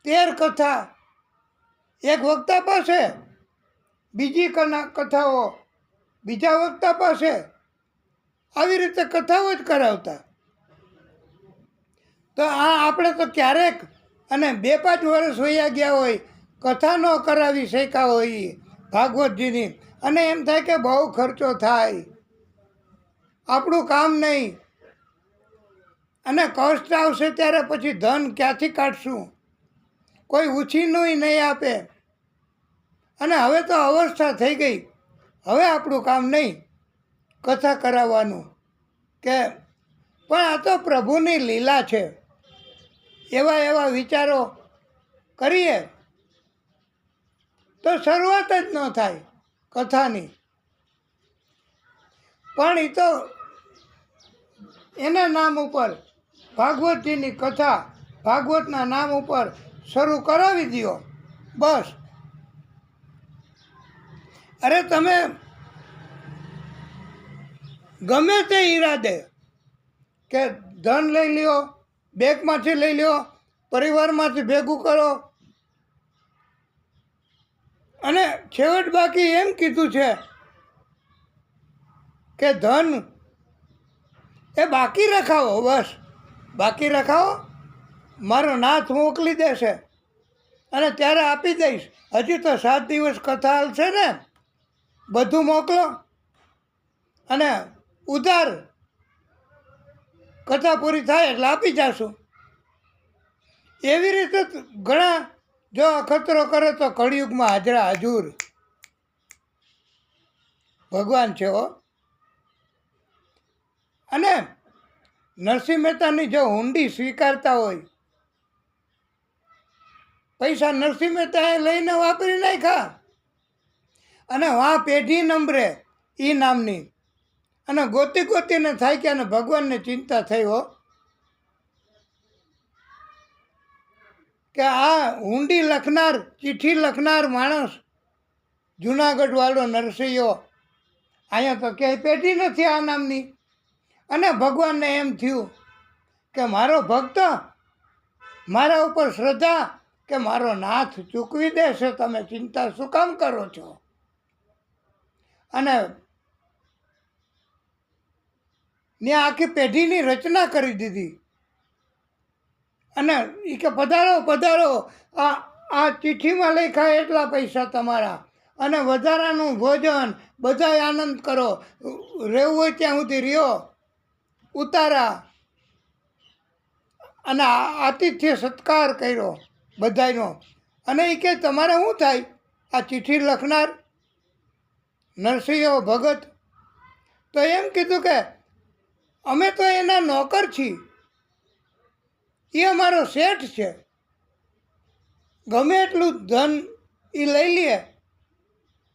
S1: 13 કથા એક વક્તા પાસે, બીજી કથાઓ બીજા વક્તા પાસે, આવી રીતે કથાઓ જ કરાવતા. તો આ આપણે તો ક્યારેક, અને 2-5 વર્ષ વયા ગયા હોય, કથા ન કરાવી શક્યા હોય ભાગવતજીની, અને એમ થાય કે બહુ ખર્ચો થાય, આપણું કામ નહીં, અને કષ્ટ આવશે ત્યારે પછી ધન ક્યાંથી કાઢશું, કોઈ ઉછીનું નહીં આપે, અને હવે તો અવસ્થા થઈ ગઈ, હવે આપણું કામ નહીં કથા કરાવવાનું. કે પણ આ તો પ્રભુની લીલા છે, એવા એવા વિચારો કરીએ તો શરૂઆત જ ન થાય કથાની. પણ એ તો એના નામ ઉપર, ભાગવતજીની કથા ભાગવતના નામ ઉપર શરૂ કરાવી દો બસ. અરે તમે ગમે તે ઈરાદે કે ધન લઈ લ્યો, બેંકમાંથી લઈ લ્યો, પરિવારમાંથી ભેગું કરો, અને છેવટ બાકી એમ કીધું છે કે ધન એ બાકી રખાવો, બસ બાકી રખાવો, મારો નાથ મોકલી દેશે અને ત્યારે આપી દઈશ. હજી તો 7 દિવસ કથા હાલશે ને, બધું મોકલો અને ઉધાર કથા પૂરી થાય એટલે આપી જાશું. એવી રીતે ઘણા, જો અખતરો કરે તો કળિયુગમાં હાજરા હજુર ભગવાન છે હો. અને નરસિંહ મહેતાની જો હુંડી સ્વીકારતા હોય, પૈસા નરસિંહ મહેતાએ લઈને વાપરી નાખ્યા, અને વાં પેઢી નંબરે એ નામની, અને ગોતી ગોતીને થાય કે અને ભગવાનને ચિંતા થઈ હો કે આ હુંડી લખનાર, ચિઠ્ઠી લખનાર માણસ, જુનાગઢ વાળો નરસિંહો, અહીંયા તો ક્યાંય પેઢી નથી આ નામની. અને ભગવાનને એમ થયું કે મારો ભક્ત, મારા ઉપર શ્રદ્ધા, કે મારો નાથ ચૂકવી દેશે, તમે ચિંતા શું કામ કરો છો? અને ને આખી પેઢીની રચના કરી દીધી. અને એ કે પધારો પધારો, આ ચિઠ્ઠીમાં લખ્યા એટલા પૈસા તમારા, અને વધારાનું ભોજન, બધાય આનંદ કરો, રહેવું હોય ત્યાં સુધી રહ્યો, ઉતારા. અને આતિથ્ય સત્કાર કર્યો બધાયનો. અને એ કે તમારે શું થાય? આ ચિઠ્ઠી લખનાર નરસિંહો ભગત તો એમ કીધું કે અમે તો એના નોકર છીએ, એ અમારો શેઠ છે, ગમે એટલું ધન એ લઈ લે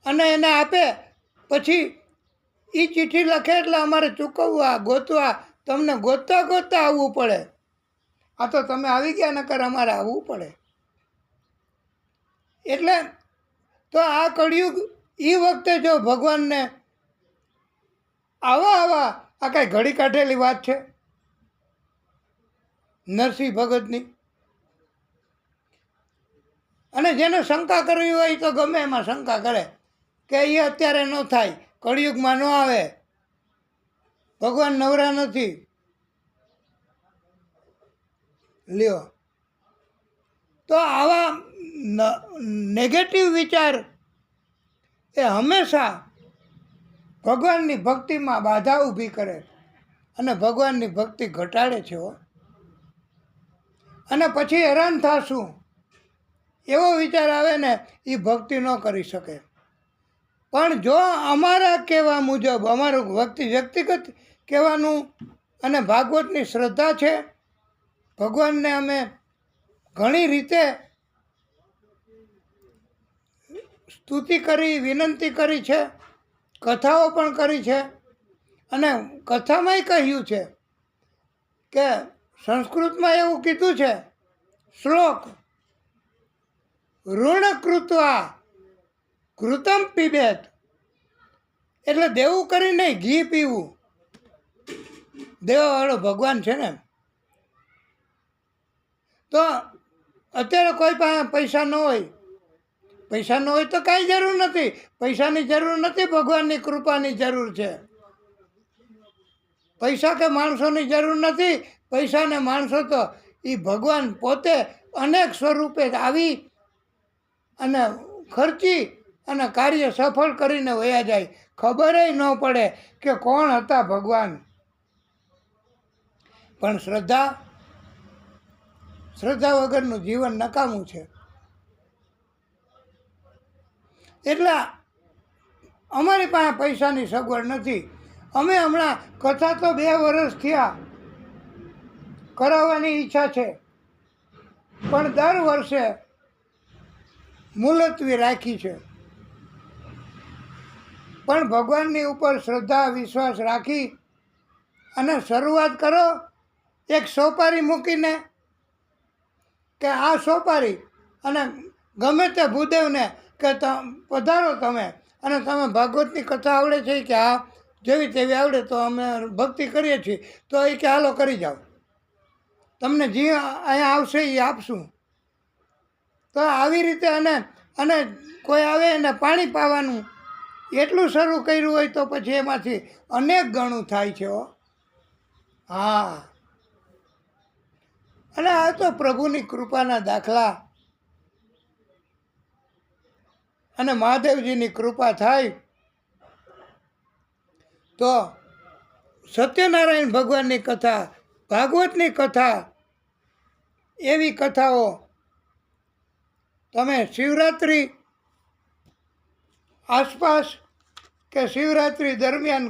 S1: અને એને આપે, પછી એ ચિઠ્ઠી લખે એટલે અમારે ચૂકવવા, ગોતવા, તમને ગોતતા ગોતતા આવવું પડે. આ તો તમે આવી ગયા, નકર અમારે આવવું પડે. એટલે તો આ કળિયુગ એ વખતે જો ભગવાનને આવા આ કાંઈ ઘડી કાઢેલી વાત છે નરસિંહ ભગતની. અને જેને શંકા કરવી હોય તો ગમે એમાં શંકા કરે કે એ અત્યારે ન થાય, કળિયુગમાં ન આવે, ભગવાન નવરા નથી. લ્યો, તો આવા નેગેટિવ વિચાર એ હંમેશા ભગવાનની ભક્તિમાં બાધા ઊભી કરે અને ભગવાનની ભક્તિ ઘટાડે છે હો. અને પછી હેરાન થાશું, એવો વિચાર આવે ને, એ ભક્તિ ન કરી શકે. પણ જો અમારા કહેવા મુજબ, અમારું વ્યક્તિગત કહેવાનું, અને ભાગવતની શ્રદ્ધા છે, ભગવાનને અમે ઘણી રીતે સ્તુતિ કરી, વિનંતી કરી છે, કથાઓ પણ કરી છે. અને કથામાંય કહ્યું છે કે સંસ્કૃતમાં એવું કીધું છે, શ્લોક ઋણ કૃત્વા ઘૃતમ પીબેત, એટલે દેવું કરી નહીં, ઘી પીવું. દેવાવાળો ભગવાન છે ને. તો અત્યારે કોઈ પાસે પૈસા ન હોય, પૈસા ન હોય તો કાંઈ જરૂર નથી. પૈસાની જરૂર નથી, ભગવાનની કૃપાની જરૂર છે. પૈસા કે માણસોની જરૂર નથી. પૈસા ને માણસો તો એ ભગવાન પોતે અનેક સ્વરૂપે આવી અને ખર્ચી અને કાર્ય સફળ કરીને વયા જાય. ખબર ન પડે કે કોણ હતા ભગવાન. પણ શ્રદ્ધા વગરનું જીવન નકામું છે. એટલે અમારી પાસે પૈસાની સગવડ નથી. અમે હમણાં કથા તો 2 વર્ષ થયા કરાવવાની ઈચ્છા છે, પણ દર વર્ષે મુલતવી રાખી છે. પણ ભગવાનની ઉપર શ્રદ્ધા વિશ્વાસ રાખી અને શરૂઆત કરો એક સોપારી મૂકીને, કે આ સોપારી અને ગમે તે ભૂદેવને કે પધારો તમે, અને તમે ભાગવતની કથા આવડે છે કે હા જેવી તેવી આવડે તો અમે ભક્તિ કરીએ છીએ, તો એ કે હાલો કરી જાઓ, તમને જે અહીંયા આવશે એ આપશું. તો આવી રીતે અને કોઈ આવે એને પાણી પાવાનું એટલું શરૂ કર્યું હોય તો પછી એમાંથી અનેક ગણું થાય છે. હા, અને આ તો પ્રભુની કૃપાના દાખલા. અને મહાદેવજીની કૃપા થાય તો સત્યનારાયણ ભગવાનની કથા, ભાગવતની કથા, એવી કથાઓ તમે શિવરાત્રિ આસપાસ કે શિવરાત્રિ દરમિયાન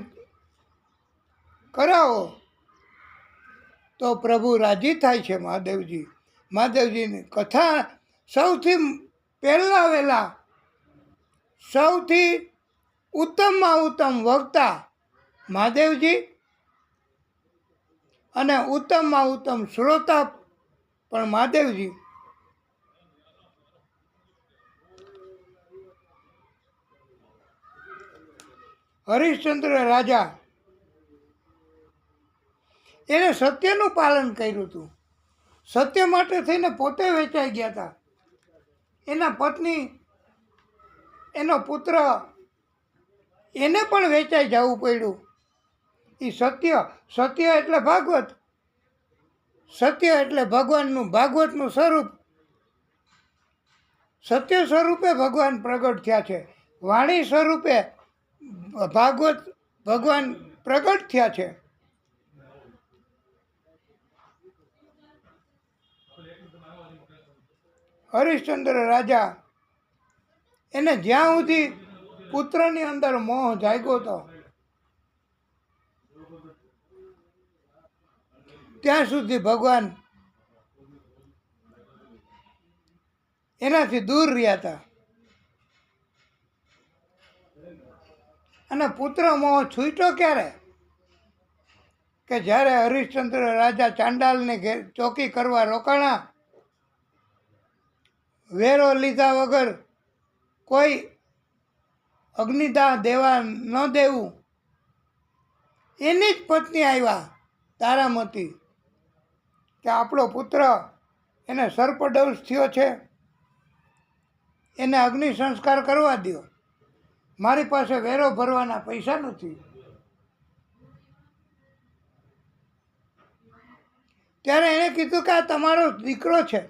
S1: કરાવો તો પ્રભુ રાજી થાય છે. મહાદેવજીની કથા સૌથી પહેલાં સૌથી ઉત્તમમાં ઉત્તમ વક્તા મહાદેવજી, અને ઉત્તમમાં ઉત્તમ શ્રોતા પણ મહાદેવજી. હરિશ્ચંદ્ર રાજા એને સત્યનું પાલન કર્યું હતું. સત્ય માટે થઈને પોતે વેચાઈ ગયા હતા. એના પત્ની, એનો પુત્ર, એને પણ વેચાઈ જવું પડ્યું. એ સત્ય એટલે ભાગવત, સત્ય એટલે ભગવાનનું, ભાગવતનું સ્વરૂપ. સત્ય સ્વરૂપે ભગવાન પ્રગટ થયા છે. વાણી સ્વરૂપે ભગવાન પ્રગટ થયા છે. હરિશ્ચંદ્ર રાજા એને જ્યાં સુધી પુત્રની અંદર મોહ જાગ્યો હતો ત્યાં સુધી ભગવાન એનાથી દૂર રહ્યા હતા. અને પુત્ર મોહ છૂટ્યો ક્યારે? કે જ્યારે હરિશ્ચંદ્ર રાજા ચાંડાલને ચોકી કરવા રોકાણા, વેરો લીધા વગર કોઈ અગ્નિદાહ દેવા ન દેવું, એની જ પત્ની આવ્યા તારામતી, કે આપણો પુત્ર એને સર્પદંશ થયો છે, એને અગ્નિ સંસ્કાર કરવા દો, મારી પાસે વેરો ભરવાના પૈસા નથી. ત્યારે એણે કીધું કે આ તમારો દીકરો છે,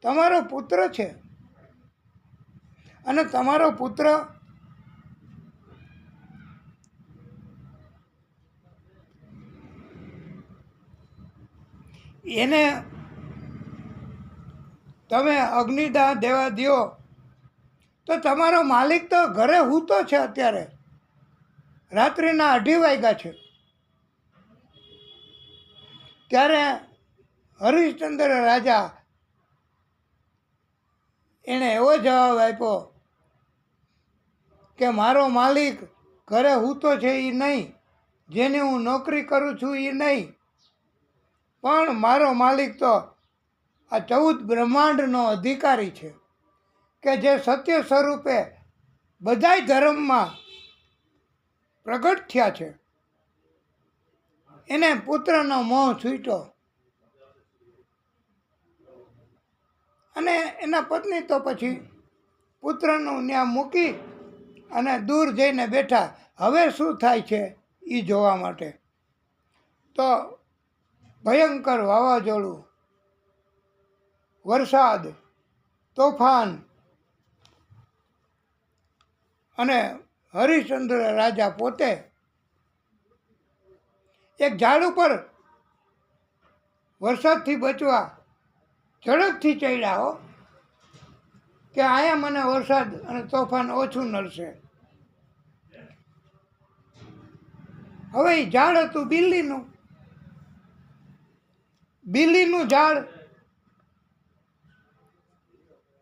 S1: તમારો પુત્ર છે, અને તમારો પુત્ર એને તમે અગ્નિદાહ દેવા દો તો તમારો માલિક તો ઘરે સૂતો છે, અત્યારે રાત્રિના 2:30 વાગ્યા છે. ત્યારે હરિશ્ચંદ્ર રાજા એણે એવો જવાબ આપ્યો કે મારો માલિક ઘરે સૂતો છે એ નહીં, જેની હું નોકરી કરું છું એ નહીં, પણ મારો માલિક તો આ 14 બ્રહ્માંડનો અધિકારી છે, કે જે સત્ય સ્વરૂપે બધાય ધર્મમાં પ્રગટ થયા છે. એને પુત્રનો મોહ છૂટ્યો અને એના પત્ની તો પછી પુત્રનું ત્યાં મૂકી અને દૂર જઈને બેઠા. હવે શું થાય છે એ જોવા માટે. તો ભયંકર વાવાઝોડું, વરસાદ, તોફાન અને હરિશ્ચંદ્ર રાજા પોતે એક ઝાડ ઉપર વરસાદથી બચવા ઝડપથી ચડ્યા હો, કે અહીંયા મને વરસાદ અને તોફાન ઓછું નડશે. હવે એ ઝાડ હતું બિલ્લીનું ઝાડ.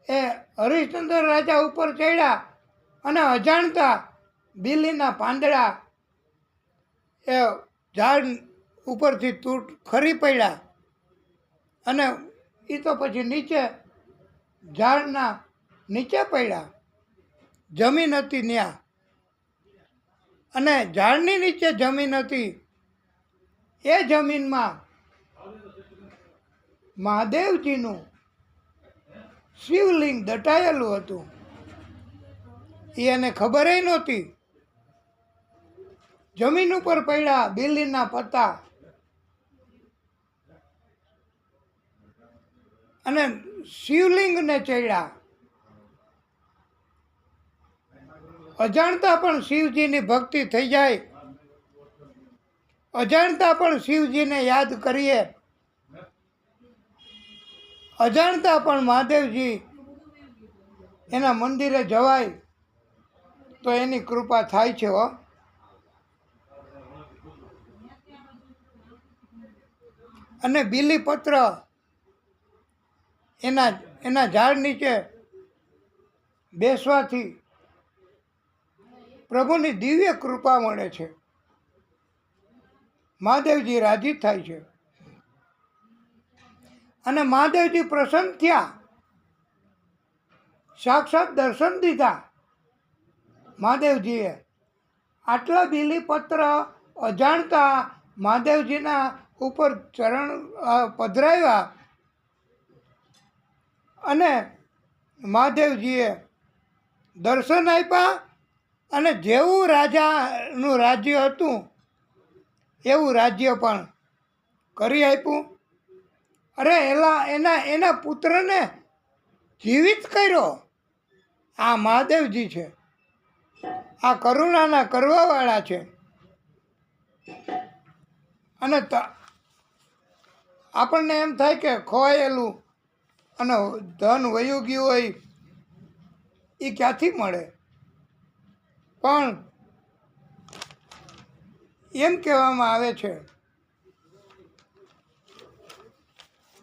S1: એ હરિશ્ચંદ્ર રાજા ઉપર ચડ્યા અને અજાણતા બિલ્લીના પાંદડા એ ઝાડ ઉપરથી ખરી પડ્યા અને એ તો પછી નીચે ઝાડના નીચે પડ્યા. જમીન હતી ત્યાં અને ઝાડની નીચે જમીન હતી. એ જમીનમાં મહાદેવજીનું શિવલિંગ દટાયેલું હતું. એને ખબર નહોતી. જમીન ઉપર પડ્યા બિલ્લીના પત્તા અને શિવલિંગને ચડ્યા. અજાણતા પણ શિવજીની ભક્તિ થઈ જાય, અજાણતા પણ શિવજીને યાદ કરીએ, અજાણતા પણ મહાદેવજી એના મંદિરે જવાય તો એની કૃપા થાય છે હો. અને બીલીપત્ર એના ઝાડ નીચે બેસવાથી પ્રભુની દિવ્ય કૃપા મળે છે. મહાદેવજી રાજી થાય છે અને મહાદેવજી પ્રસન્ન થયા. સાક્ષાત દર્શન દીધા મહાદેવજીએ. આટલા બીલીપત્ર અજાણતા મહાદેવજીના ઉપર ચરણ પધરાવ્યા અને મહાદેવજીએ દર્શન આપ્યા અને જેવું રાજાનું રાજ્ય હતું એવું રાજ્ય પણ કરી આપ્યું. અરે એના પુત્રને જીવિત કર્યો. આ મહાદેવજી છે, આ કરુણાના કરવાવાળા છે. અને આપણને એમ થાય કે ખોવાયેલું અને ધન વયું ગયું હોય એ ક્યાંથી મળે. પણ એમ કહેવામાં આવે છે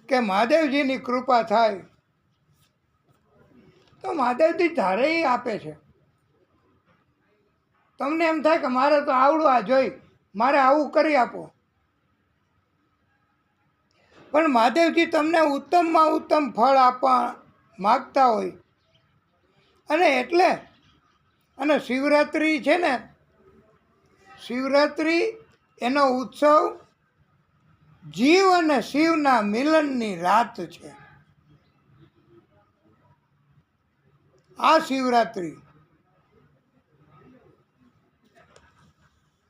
S1: કે મહાદેવજીની કૃપા થાય તો મહાદેવજી ધારે આપે છે. તમને એમ થાય કે મારે તો આવડું આ જોઈ, મારે આવું કરી આપો. પણ મહાદેવજી તમને ઉત્તમમાં ઉત્તમ ફળ આપવા માગતા હોય. અને શિવરાત્રિ છે ને, શિવરાત્રિ એનો ઉત્સવ જીવ અને શિવના મિલનની રાત છે. આ શિવરાત્રિ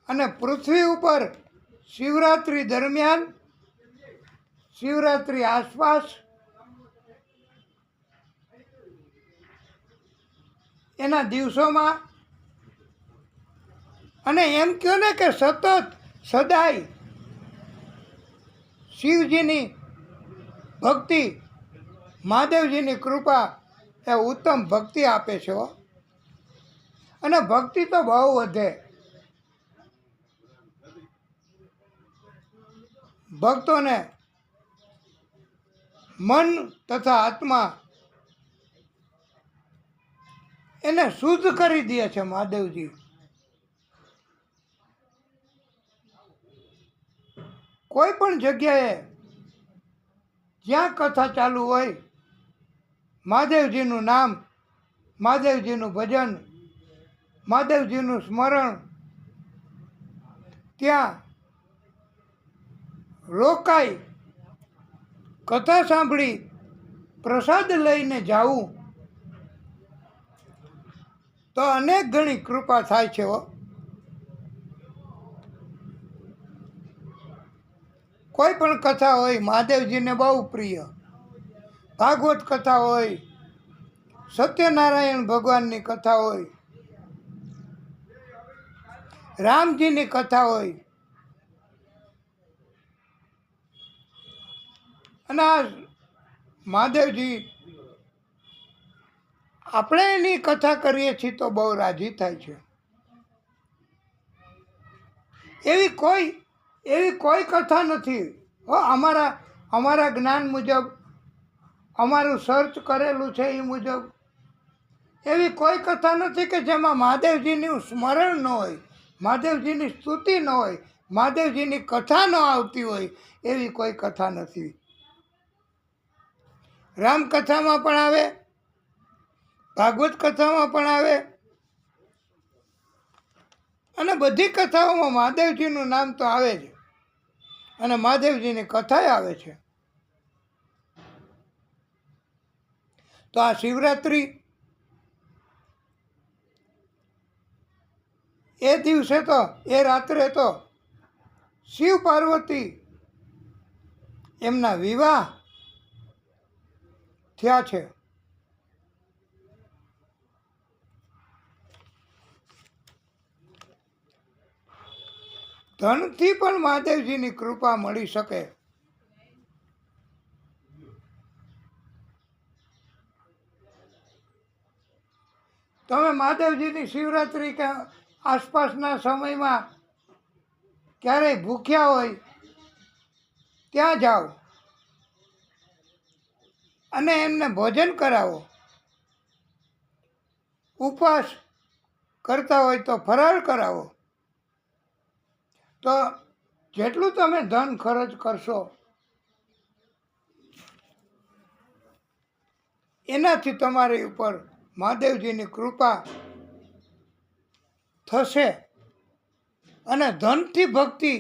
S1: અને પૃથ્વી ઉપર શિવરાત્રિ દરમિયાન, શિવરાત્રિ આસપાસ એના દિવસોમાં અને એમ કહો ને કે સતત સદાય શિવજીની ભક્તિ, મહાદેવજીની કૃપા એ ઉત્તમ ભક્તિ આપે છે. અને ભક્તિ તો બહુ વધે. ભક્તોને મન તથા આત્મા એને શુદ્ધ કરી દે છે મહાદેવજી. કોઈ પણ જગ્યાએ જ્યાં કથા ચાલુ હોય મહાદેવજીનું નામ, મહાદેવજીનું ભજન, મહાદેવજીનું સ્મરણ, ત્યાં રોકાઈ કથા સાંભળી પ્રસાદ લઈને જાવું તો અનેક ગણી કૃપા થાય છે હો. કોઈ પણ કથા હોય મહાદેવજીને બહુ પ્રિય, ભાગવત કથા હોય, સત્યનારાયણ ભગવાનની કથા હોય, રામજીની કથા હોય, અને આ મહાદેવજી આપણે એની કથા કરીએ છીએ તો બહુ રાજી થાય છે. એવી કોઈ કથા નથી હો. અમારા જ્ઞાન મુજબ, અમારું સર્ચ કરેલું છે એ મુજબ એવી કોઈ કથા નથી કે જેમાં મહાદેવજીનું સ્મરણ ન હોય, મહાદેવજીની સ્તુતિ ન હોય, મહાદેવજીની કથા ન આવતી હોય. એવી કોઈ કથા નથી. રામકથામાં પણ આવે, ભાગવત કથામાં પણ આવે, અને બધી કથાઓમાં મહાદેવજીનું નામ તો આવે છે, અને મહાદેવજીની કથાએ આવે છે. તો આ શિવરાત્રિ એ દિવસે તો, એ રાત્રે તો શિવ પાર્વતી એમના વિવાહ થયા છે. ધનથી પણ મહાદેવજીની કૃપા મળી શકે. તમે મહાદેવજીની શિવરાત્રિ કે આસપાસના સમયમાં ક્યારેય ભૂખ્યા હોય ત્યાં જાઓ અને એમને ભોજન કરાવો. ઉપવાસ કરતા હોય તો ફરાળ કરાવો. તો જેટલું તમે ધન ખર્ચ કરશો એનાથી તમારી ઉપર મહાદેવજીની કૃપા થશે. અને ધનથી ભક્તિ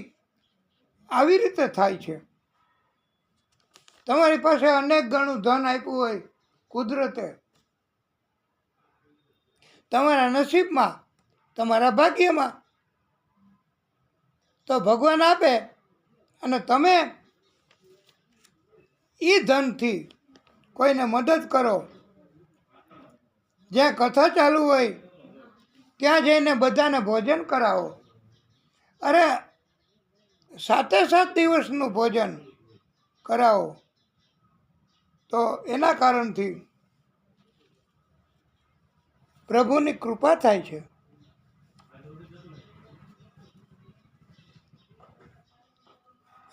S1: આવી રીતે થાય છે. તમારી પાસે અનેક ગણું ધન આપ્યું હોય કુદરતે, તમારા નસીબમાં, તમારા ભાગ્યમાં, તો ભગવાન આપે અને તમે એ ધનથી કોઈને મદદ કરો. જ્યાં કથા ચાલુ હોય ત્યાં જઈને બધાને ભોજન કરાવો. અરે 7 દિવસનું ભોજન કરાવો. તો એના કારણથી પ્રભુની કૃપા થાય છે.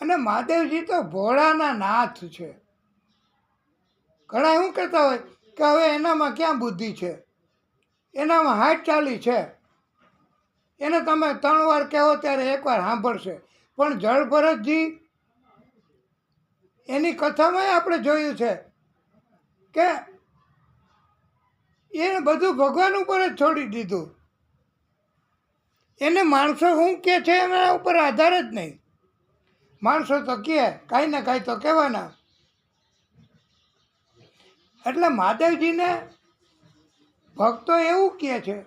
S1: અને મહાદેવજી તો ભોળાના નાથ છે. ઘણા એવું કહેતા હોય કે હવે એનામાં ક્યાં બુદ્ધિ છે, એનામાં હાથ ચાલી છે, એને તમે 3 વાર કહેવો ત્યારે 1 વાર સાંભળશે. પણ જળ ભરતજી એની કથામાં આપણે જોયું છે કે એને બધું ભગવાન ઉપર જ છોડી દીધું. એને માણસો શું કહે છે એના ઉપર આધાર જ નહીં. માણસો તો કહે, કાંઈ ને કાંઈ તો કહેવાના. એટલે મહાદેવજીને ભક્તો એવું કહે છે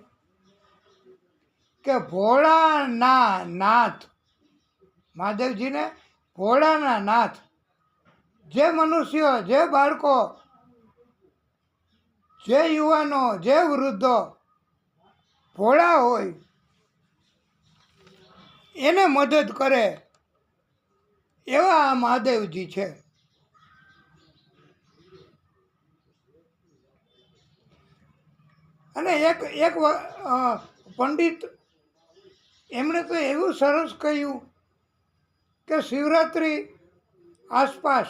S1: કે ભોળાના નાથ. મહાદેવજીને ભોળાના નાથ. જે મનુષ્યો, જે બાળકો, જે યુવાનો, જે વૃદ્ધો ભોળા હોય એને મદદ કરે એવા આ મહાદેવજી છે. અને એક પંડિત એમણે તો એવું સરસ કહ્યું કે શિવરાત્રિ આસપાસ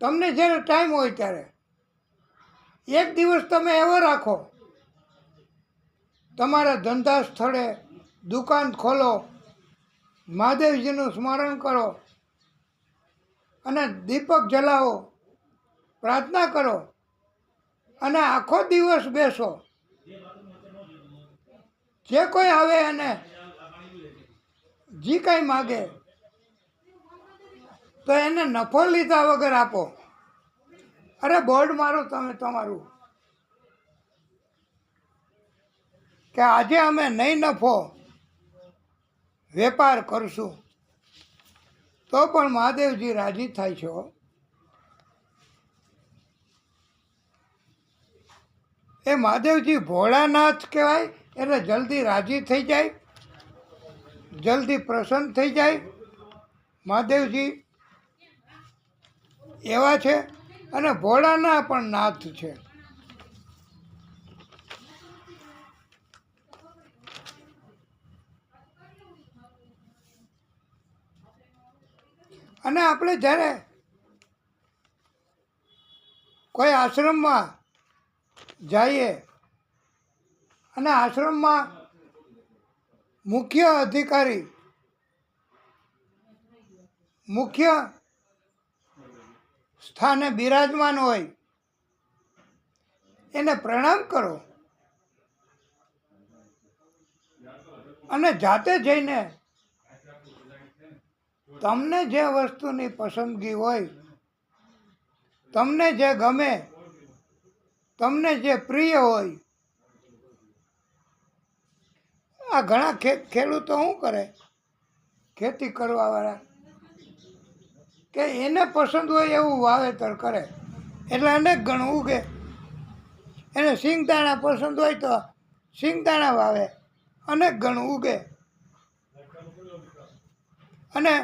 S1: તમને જ્યારે ટાઈમ હોય ત્યારે 1 દિવસ તમે એવો રાખો, તમારા ધંધા સ્થળે દુકાન ખોલો, મહાદેવજીનું સ્મરણ કરો અને દીપક જલાવો, પ્રાર્થના કરો અને આખો દિવસ બેસો. જે કોઈ આવે અને જે કાંઈ માગે તો એને નફો લીધા વગર આપો. અરે બોર્ડ મારો તમે તમારું કે આજે અમે નહીં નફો વેપાર કરશું, તો પણ મહાદેવજી રાજી થાય છે. એ મહાદેવજી ભોળાનાથ કહેવાય, એટલે જલ્દી રાજી થઈ જાય, જલ્દી પ્રસન્ન થઈ જાય. મહાદેવજી એવા છે અને ભોળાના પણ નાથ છે. અને આપણે જ્યારે કોઈ આશ્રમમાં જઈએ અને આશ્રમમાં મુખ્ય અધિકારી, મુખ્ય સ્થાને બિરાજમાન હોય એને પ્રણામ કરો અને જાતે જઈને તમને જે વસ્તુની પસંદગી હોય, તમને જે ગમે, તમને જે પ્રિય હોય. આ ઘણા ખેડૂતો શું કરે, ખેતી કરવાવાળા, કે એને પસંદ હોય એવું વાવેતર કરે એટલે અનેક ગણ ઉગે. એને સિંગદાણા પસંદ હોય તો સિંગદાણા વાવે, અનેક ગણ ઉગે. અને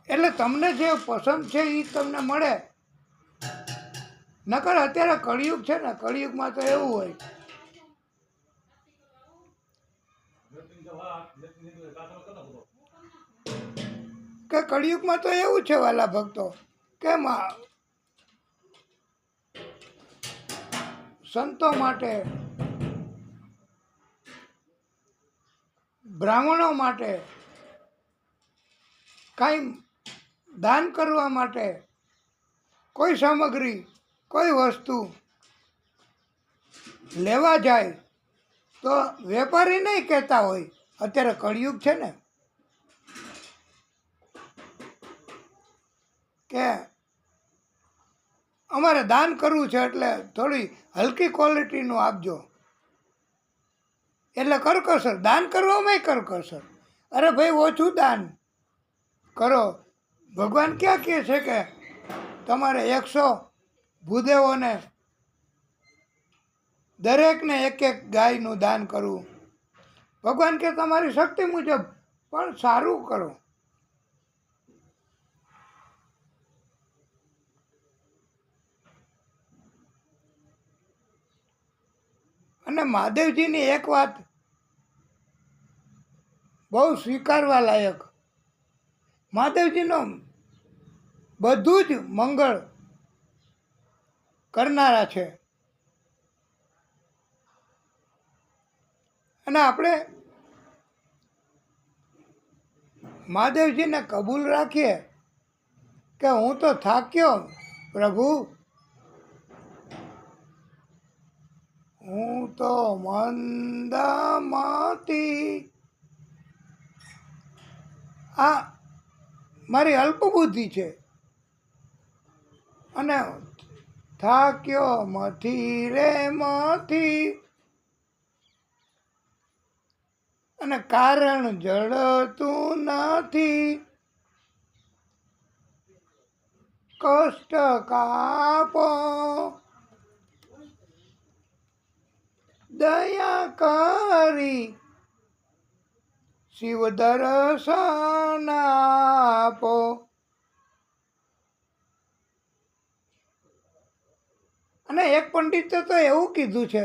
S1: એટલે તમને જે પસંદ છે એ તમને મળે. નકર અત્યારે કળિયુગ છે ને, કળિયુગમાં તો એવું હોય કે કળિયુગમાં તો એવું છે વાલા ભક્તો કે સંતો માટે, બ્રાહ્મણો માટે, કાંઈ દાન કરવા માટે કોઈ સામગ્રી, કોઈ વસ્તુ લેવા જાય તો વેપારી નહીં કહેતા હોય. અત્યારે કળિયુગ છે ને, કે અમારે દાન કરવું છે એટલે થોડી હલકી ક્વોલિટીનું આપજો. એટલે કરકસર, દાન કરવામાં કરકસર. અરે ભાઈ ઓછું દાન કરો. ભગવાન ક્યાં કહે છે કે તમારે 100 ભૂદેવોને દરેકને એક ગાયનું દાન કરવું. ભગવાન કે તમારી શક્તિ મુજબ પણ સારું કરો. અને મહાદેવજીની એક વાત બહુ સ્વીકારવા લાયક, મહાદેવજીનો બધું જ મંગળ કરનારા છે. અને આપણે મહાદેવજીને કબૂલ રાખીએ કે હું તો થાક્યો પ્રભુ, હું તો મંદમતી, આ મારી અલ્પબુદ્ધિ છે અને થાક્યો મથી રે મથી, અને કારણ જડતું નથી, કષ્ટ કાપો દયા કરી, શિવ દર્શન આપો. અને એક પંડિતે તો એવું કીધું છે,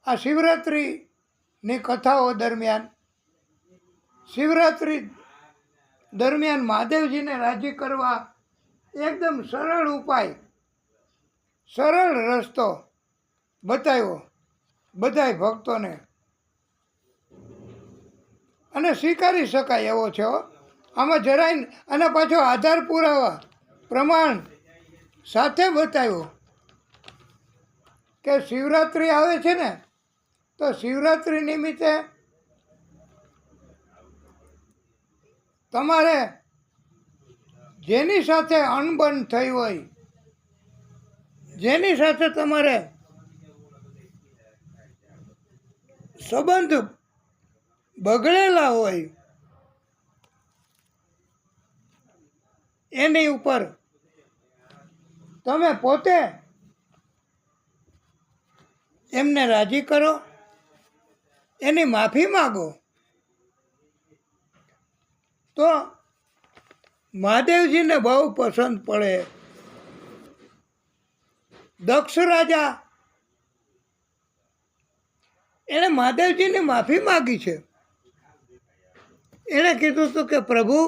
S1: આ શિવરાત્રિની કથાઓ દરમિયાન, શિવરાત્રિ દરમિયાન મહાદેવજીને રાજી કરવા એકદમ સરળ ઉપાય, સરળ રસ્તો બતાવ્યો બધાય ભક્તોને. અને સ્વીકારી શકાય એવો છે હો. આમાં જરાય અને પાછો આધાર પુરાવા પ્રમાણ સાથે બતાવ્યો કે શિવરાત્રિ આવે છે ને, તો શિવરાત્રિ નિમિત્તે તમારે જેની સાથે અણબન થઈ હોય, જેની સાથે તમારે સંબંધ બગડેલા હોય, એની ઉપર તમે પોતે એમને રાજી કરો, એની માફી માગો, તો મહાદેવજીને બહુ પસંદ પડે. દક્ષ રાજા એણે મહાદેવજીની માફી માગી છે. એણે કીધું હતું કે પ્રભુ,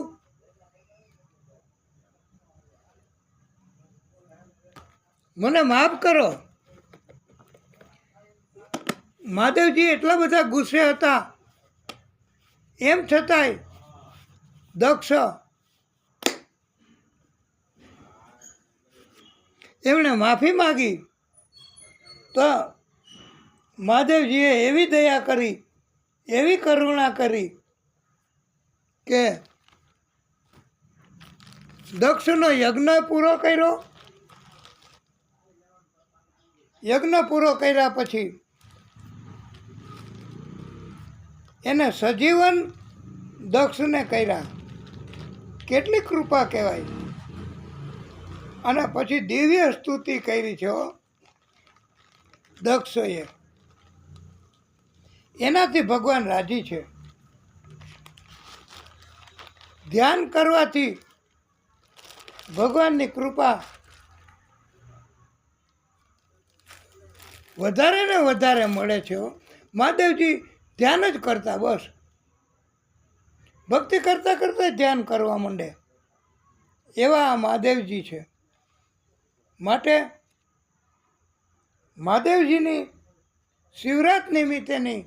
S1: મને માફ કરો. મહાદેવજી એટલા બધા ગુસ્સે હતા, એમ છતાંય દક્ષ એમણે માફી માગી, તો મહાદેવજીએ એવી દયા કરી, એવી કરુણા કરી કે દક્ષનો યજ્ઞ પૂરો કર્યો. યજ્ઞ પૂરો કર્યા પછી એને સજીવન દક્ષને કર્યા. કેટલી કૃપા કહેવાય. અને પછી દિવ્ય સ્તુતિ કરી છે દક્ષોએ. એનાથી ભગવાન રાજી છે. ધ્યાન કરવાથી ભગવાનની કૃપા વધારે ને વધારે મળે છે. મહાદેવજી ધ્યાન જ કરતા, બસ ભક્તિ કરતાં કરતાં ધ્યાન કરવા માંડે, એવા આ મહાદેવજી છે. માટે મહાદેવજીની શિવરાત નિમિત્તેની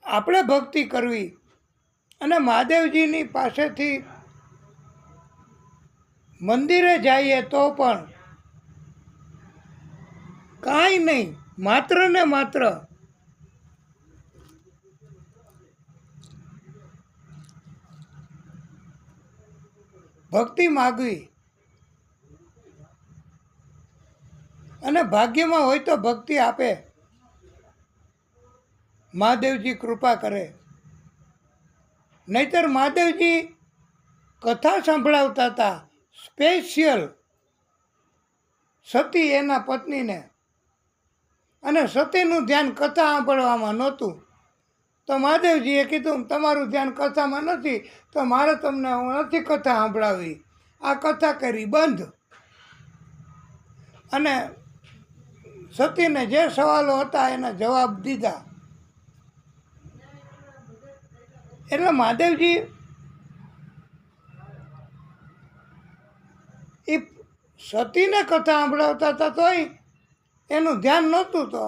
S1: આપણે ભક્તિ કરવી અને મહાદેવજીની પાસેથી મંદિરે જઈએ તો પણ કાંઈ નહીં, માત્ર ને માત્ર ભક્તિ માગવી. અને ભાગ્યમાં હોય તો ભક્તિ આપે, મહાદેવજી કૃપા કરે. નહીતર મહાદેવજી કથા સંભળાવતા હતા સ્પેશિયલ સતી એના પત્નીને, અને સતીનું ધ્યાન કથા સાંભળવામાં નહોતું. તો મહાદેવજીએ કીધું તમારું ધ્યાન કથામાં નથી, તો મારે તમને હું નથી કથા સાંભળાવી. આ કથા કરી બંધ. અને સતીને જે સવાલો હતા એના જવાબ દીધા. એટલે મહાદેવજી એ સતીને કથા સાંભળાવતા હતા તોય એનું ધ્યાન નહોતું, તો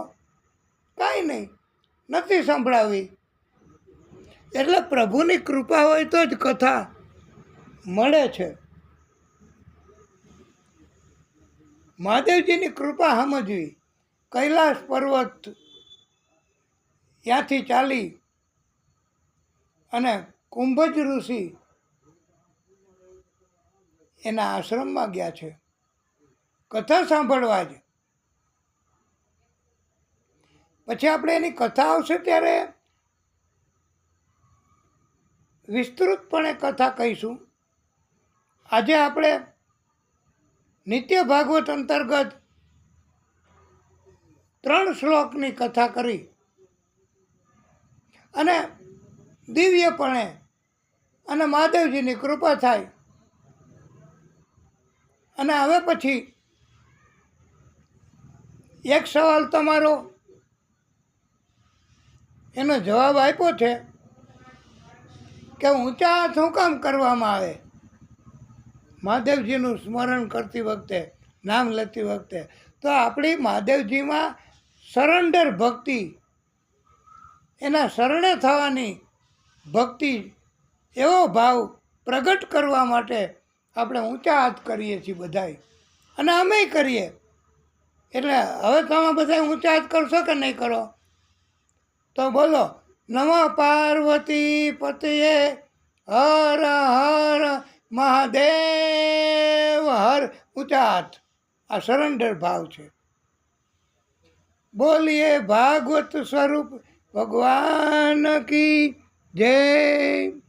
S1: કાંઈ નહીં, નથી સંભળાવી. એટલે પ્રભુની કૃપા હોય તો જ કથા મળે છે. મહાદેવજીની કૃપા સમજવી. કૈલાસ પર્વત ત્યાંથી ચાલી અને કુંભજ ઋષિ એના આશ્રમમાં ગયા છે કથા સાંભળવા જ. પછી આપણે એની કથા આવશે ત્યારે વિસ્તૃતપણે કથા કહીશું. આજે આપણે નિત્ય ભાગવત અંતર્ગત 3 શ્લોકની કથા કરી અને દિવ્યપણે અને મહાદેવજીની કૃપા થાય. અને હવે પછી એક સવાલ તમારો એનો જવાબ આપ્યો છે કે ઊંચા હાથ શું કામ કરવામાં આવે મહાદેવજીનું સ્મરણ કરતી વખતે, નામ લેતી વખતે. તો આપણી મહાદેવજીમાં સરેન્ડર ભક્તિ એના શરણે થવાની ભક્તિ, એવો ભાવ પ્રગટ કરવા માટે આપણે ઊંચા હાથ કરીએ છીએ બધાય, અને અમે કરીએ. એટલે હવે તમે બધા ઊંચા હાથ કરશો કે નહીં કરો? તો બોલો, નમઃ પાર્વતી પતયે હર હર મહાદેવ હર. ઊંચા હાથ, આ સરેન્ડર ભાવ છે. બોલીએ ભાગવત સ્વરૂપ ભગવાન કી જય.